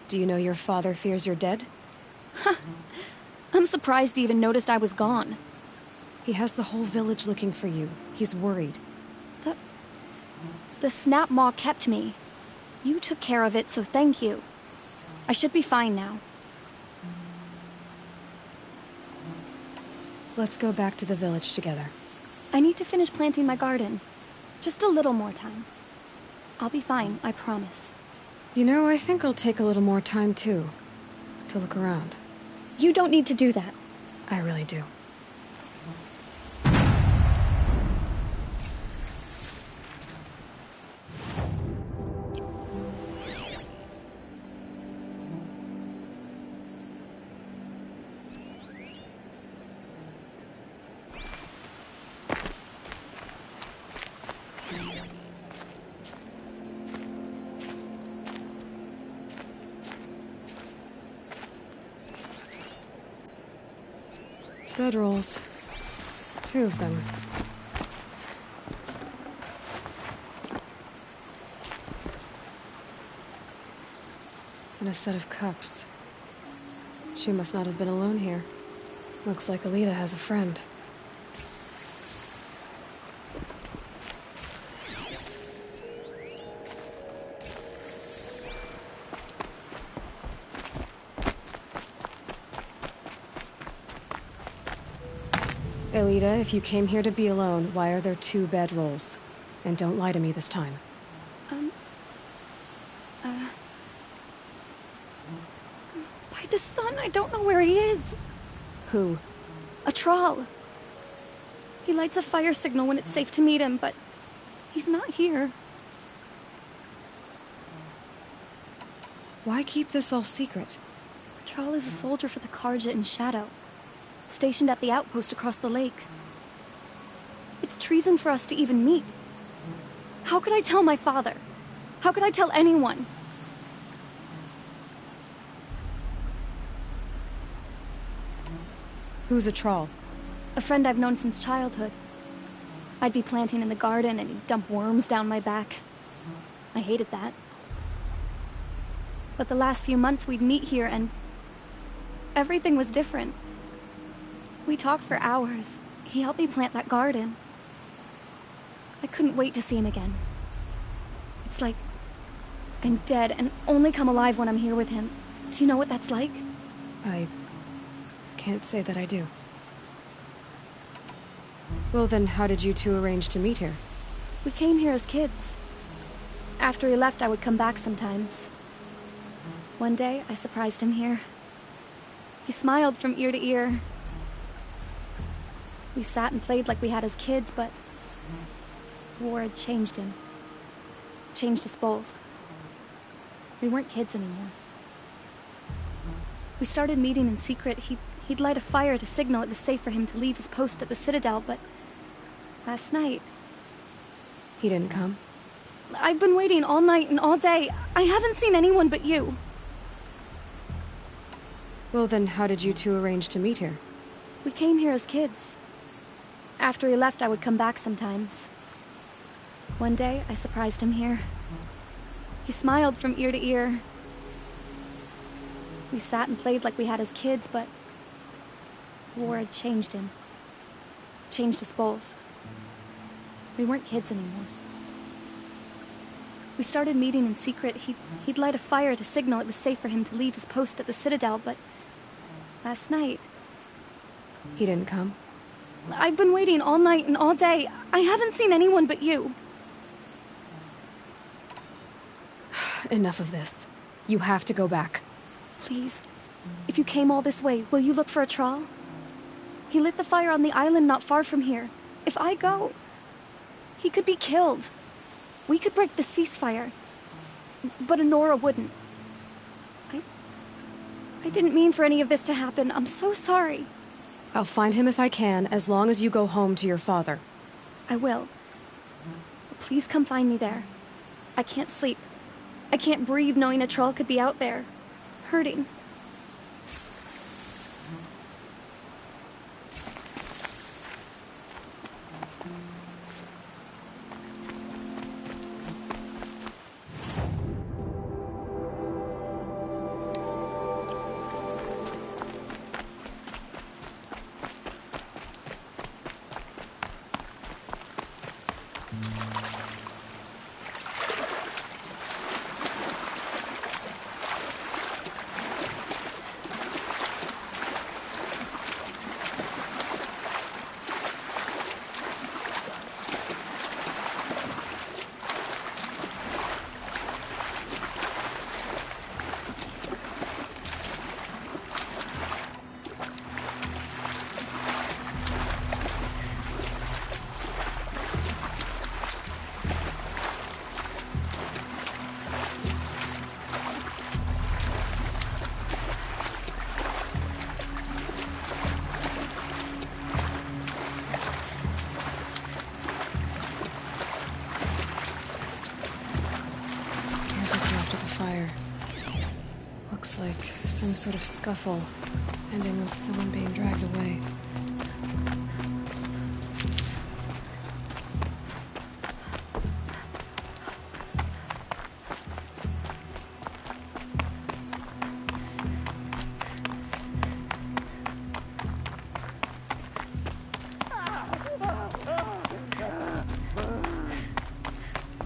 [SPEAKER 2] Do you know your father fears you're dead?
[SPEAKER 23] I'm surprised he even noticed I was gone.
[SPEAKER 2] He has the whole village looking for you. He's worried.
[SPEAKER 23] The Snap Maw kept me. You took care of it, so thank you. I should be fine now.
[SPEAKER 2] Let's go back to the village together.
[SPEAKER 23] I need to finish planting my garden. Just a little more time. I'll be fine, I promise.
[SPEAKER 2] You know, I think I'll take a little more time too. To look around.
[SPEAKER 23] You don't need to do that.
[SPEAKER 2] I really do. Bedrolls. 2 of them. And a set of cups. She must not have been alone here. Looks like Alita has a friend. Alita, if you came here to be alone, why are there 2 bedrolls? And don't lie to me this time.
[SPEAKER 23] By the sun, I don't know where he is.
[SPEAKER 2] Who?
[SPEAKER 23] A Thrall. He lights a fire signal when it's safe to meet him, but he's not here.
[SPEAKER 2] Why keep this all secret?
[SPEAKER 23] Thrall is a soldier for the Carja in Shadow, stationed at the outpost across the lake. It's treason for us to even meet. How could I tell my father? How could I tell anyone?
[SPEAKER 2] Who's a Thrall?
[SPEAKER 23] A friend I've known since childhood. I'd be planting in the garden and he'd dump worms down my back. I hated that. But the last few months we'd meet here and everything was different. We talked for hours. He helped me plant that garden. I couldn't wait to see him again. It's like I'm dead and only come alive when I'm here with him. Do you know what that's like?
[SPEAKER 2] I can't say that I do. Well then, how did you 2 arrange to meet here?
[SPEAKER 23] We came here as kids. After he left, I would come back sometimes. One day, I surprised him here. He smiled from ear to ear. We sat and played like we had as kids, but war had changed him. Changed us both. We weren't kids anymore. We started meeting in secret. He'd light a fire to signal it was safe for him to leave his post at the Citadel, but last night...
[SPEAKER 2] He didn't come?
[SPEAKER 23] I've been waiting all night and all day. I haven't seen anyone but you.
[SPEAKER 2] Well then, how did you 2 arrange to meet here?
[SPEAKER 23] We came here as kids. After he left, I would come back sometimes. One day, I surprised him here. He smiled from ear to ear. We sat and played like we had as kids, but war had changed him. Changed us both. We weren't kids anymore. We started meeting in secret. He'd light a fire to signal it was safe for him to leave his post at the Citadel, but last night...
[SPEAKER 2] He didn't come?
[SPEAKER 23] I've been waiting all night and all day. I haven't seen anyone but you.
[SPEAKER 2] Enough of this. You have to go back.
[SPEAKER 23] Please. If you came all this way, will you look for a Thrall? He lit the fire on the island not far from here. If I go, he could be killed. We could break the ceasefire. But Anora wouldn't. I didn't mean for any of this to happen. I'm so sorry.
[SPEAKER 2] I'll find him if I can, as long as you go home to your father.
[SPEAKER 23] I will. But please come find me there. I can't sleep. I can't breathe knowing a troll could be out there, hurting.
[SPEAKER 2] Looks like some sort of scuffle, ending with someone being dragged away.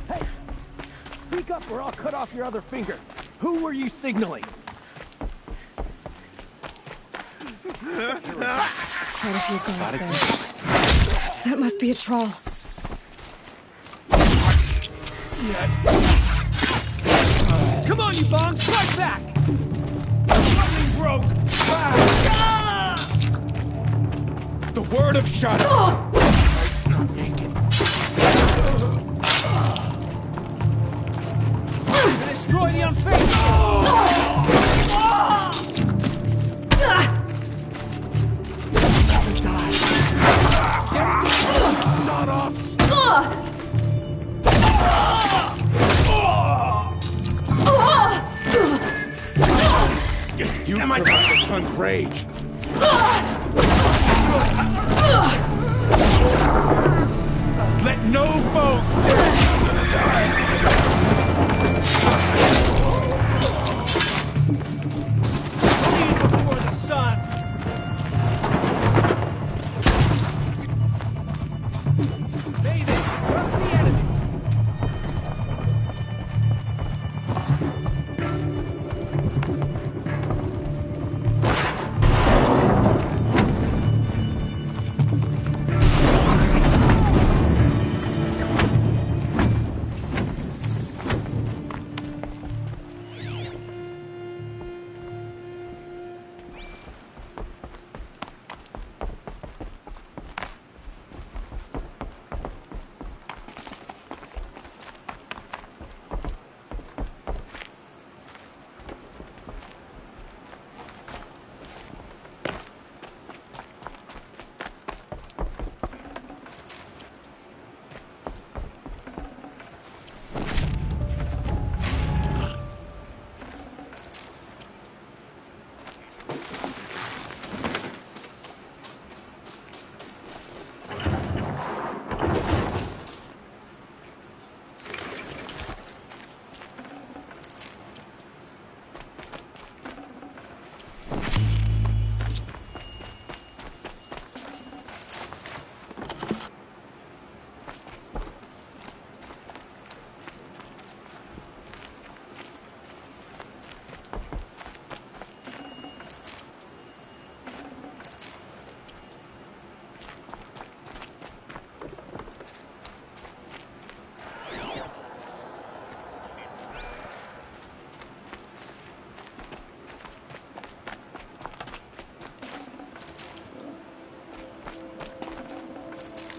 [SPEAKER 6] Hey! Speak up or I'll cut off your other finger. Who were you signaling?
[SPEAKER 2] Quite a few guards there. That must be a troll.
[SPEAKER 6] Come on, you bongs! Fight back! Something broke!
[SPEAKER 9] The word of Shadow!
[SPEAKER 6] Not naked. Destroy the unfaithful!
[SPEAKER 9] Not off! You provide the sun's rage. Let no foe stand.
[SPEAKER 6] Leave before the sun. Maven, run the enemy.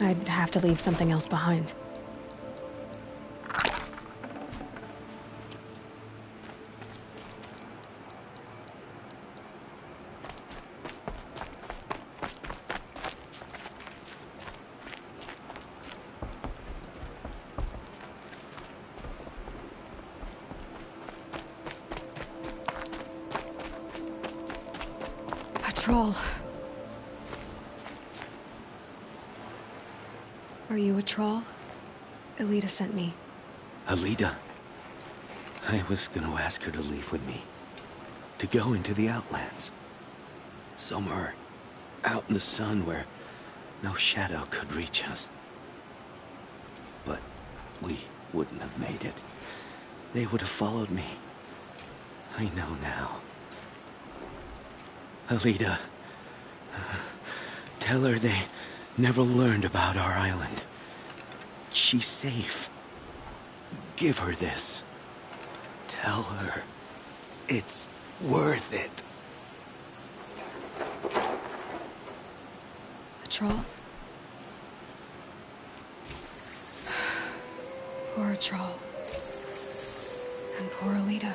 [SPEAKER 2] I'd have to leave something else behind. Troll. Are you a troll? Elita sent me.
[SPEAKER 19] Alita. I was gonna ask her to leave with me. To go into the Outlands. Somewhere out in the sun where no shadow could reach us. But we wouldn't have made it. They would have followed me. I know now. Alita, tell her they never learned about our island. She's safe. Give her this. Tell her it's worth it.
[SPEAKER 2] A troll? Poor troll. And poor Alita.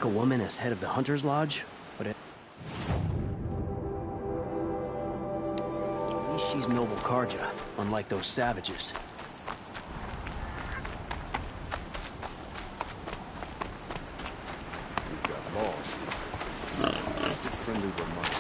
[SPEAKER 3] A woman as head of the Hunter's Lodge, but at least she's noble Karja, unlike those savages.
[SPEAKER 21] We got lost. Just a friendly reminder.